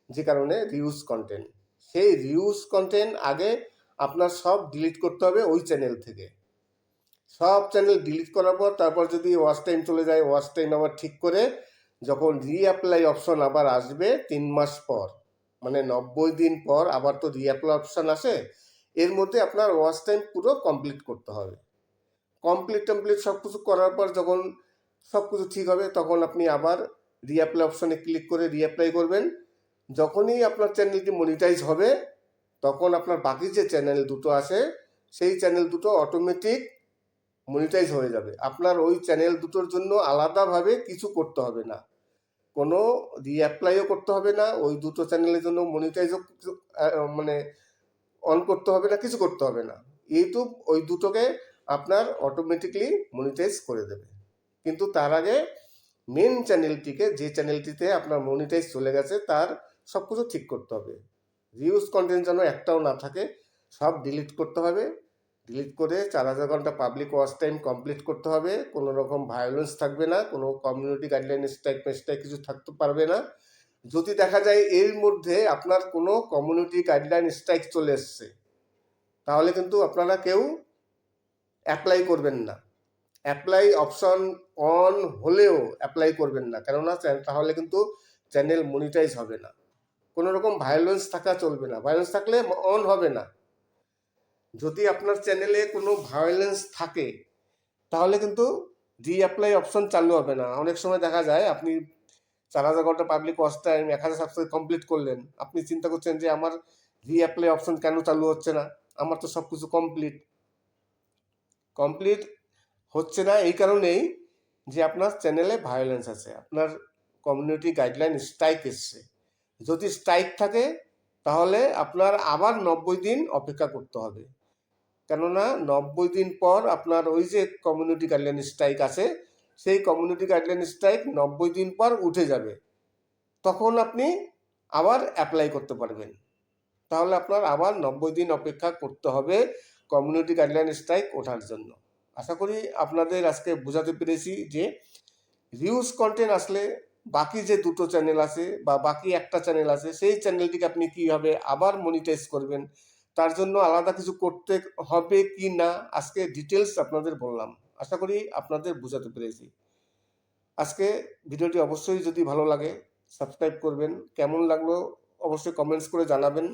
যে কারণে রিউজ কন্টেন্ট, সেই রিউজ কন্টেন্ট আগে আপনার সব ডিলিট করতে হবে ওই চ্যানেল থেকে। সব চ্যানেল ডিলিট করার পর তারপর যদি ওয়াচ টাইম চলে যায়, ওয়াচ টাইম আবার ঠিক করে যখন রিঅ্যাপ্লাই অপশন আবার আসবে 3 মাস পর, মানে 90 দিন পর আবার তো রিঅ্যাপ্লাই অপশন আসে, এর মধ্যে আপনার ওয়াচ টাইম পুরো কমপ্লিট করতে হবে। কমপ্লিট সব কিছু করার পর যখন সব কিছু ঠিক হবে তখন আপনি আবার রিঅ্যাপ্লাই অপশনে ক্লিক করে রিঅ্যাপ্লাই করবেন। যখনই আপনার চ্যানেলটি মনিটাইজ হবে তখন আপনার বাকি যে চ্যানেল দুটো আছে সেই চ্যানেল দুটো অটোমেটিক মনিটাইজ হয়ে যাবে। আপনার ওই চ্যানেল দুটোর জন্য আলাদাভাবে কিছু করতে হবে না, কোনো রিঅ্যাপ্লাইও করতে হবে না, ওই 2টো চ্যানেলের জন্য মনিটাইজও মানে অন করতে হবে না, কিছু করতে হবে না। ইউটিউব ওই দুটোকে আপনার অটোমেটিকলি মনিটাইজ করে দেবে। কিন্তু তার আগে মেন চ্যানেলটিকে, যে চ্যানেলটিতে আপনার মনিটাইজ চলে গেছে, তার সব কিছু ঠিক করতে হবে। রিউজ কন্টেন্ট যেন একটাও না থাকে, সব ডিলিট করতে হবে। ডিলিট করে 4000 ঘন্টা পাবলিক ওয়াচ টাইম কমপ্লিট করতে হবে, কোনো রকম ভায়োলেন্স থাকবে না, কোনো কমিউনিটি গাইডলাইন স্ট্রাইক কিছু থাকতে পারবে না। যদি দেখা যায় এর মধ্যে আপনার কোনো কমিউনিটি গাইডলাইন স্ট্রাইক চলে এসছে, তাহলে কিন্তু আপনারা কেউ অ্যাপ্লাই করবেন না। অ্যাপ্লাই অপশন অন হলেও অ্যাপ্লাই করবেন না, কেননা তাহলে কিন্তু চ্যানেল মনিটাইজ হবে না। কোনো রকম ভায়োলেন্স থাকা চলবে না, ভায়োলেন্স থাকলে অন হবে না। যদি আপনার চ্যানেলে কোনো ভায়োলেন্স থাকে তাহলে কিন্তু রিঅ্যাপ্লাই অপশন চালু হবে না। অনেক সময় দেখা যায় আপনি 4000 ঘন্টা public watch time, 1000 subscribe complete করলেন, আপনি চিন্তা করছেন যে আমার রিঅ্যাপ্লাই অপশন কেন চালু হচ্ছে না, আমার তো সব কিছু কমপ্লিট হচ্ছে না। এই কারণেই যে আপনার চ্যানেলে ভায়োলেন্স আছে, আপনার কমিউনিটি গাইডলাইন স্ট্রাইক এসছে। যদি স্ট্রাইক থাকে তাহলে আপনার আবার 90 দিন অপেক্ষা করতে হবে, কেননা 90 দিন পর আপনার ওই যে কমিউনিটি গাইডলাইন স্ট্রাইক আছে, সেই কমিউনিটি গাইডলাইন স্ট্রাইক 90 দিন পর উঠে যাবে, তখন আপনি আবার অ্যাপ্লাই করতে পারবেন। তাহলে আপনার আবার 90 দিন অপেক্ষা করতে হবে কমিউনিটি গাইডলাইন স্ট্রাইক ওঠার জন্য। আশা করি আপনাদের আজকে বোঝাতে পেরেছি যে রিউজ কন্টেন্ট আসলে বাকি যে দুটো চ্যানেল আছে বা বাকি একটা চ্যানেল আছে, সেই চ্যানেলটিকে আপনি কীভাবে আবার মনিটাইজ করবেন, তার জন্য আলাদা কিছু করতে হবে কি না, আজকে ডিটেলস আপনাদের বললাম। আশা করি আপনাদের বোঝাতে পেরেছি। আজকে ভিডিওটি অবশ্যই যদি ভালো লাগে সাবস্ক্রাইব করবেন, কেমন লাগলো অবশ্যই কমেন্টস করে জানাবেন।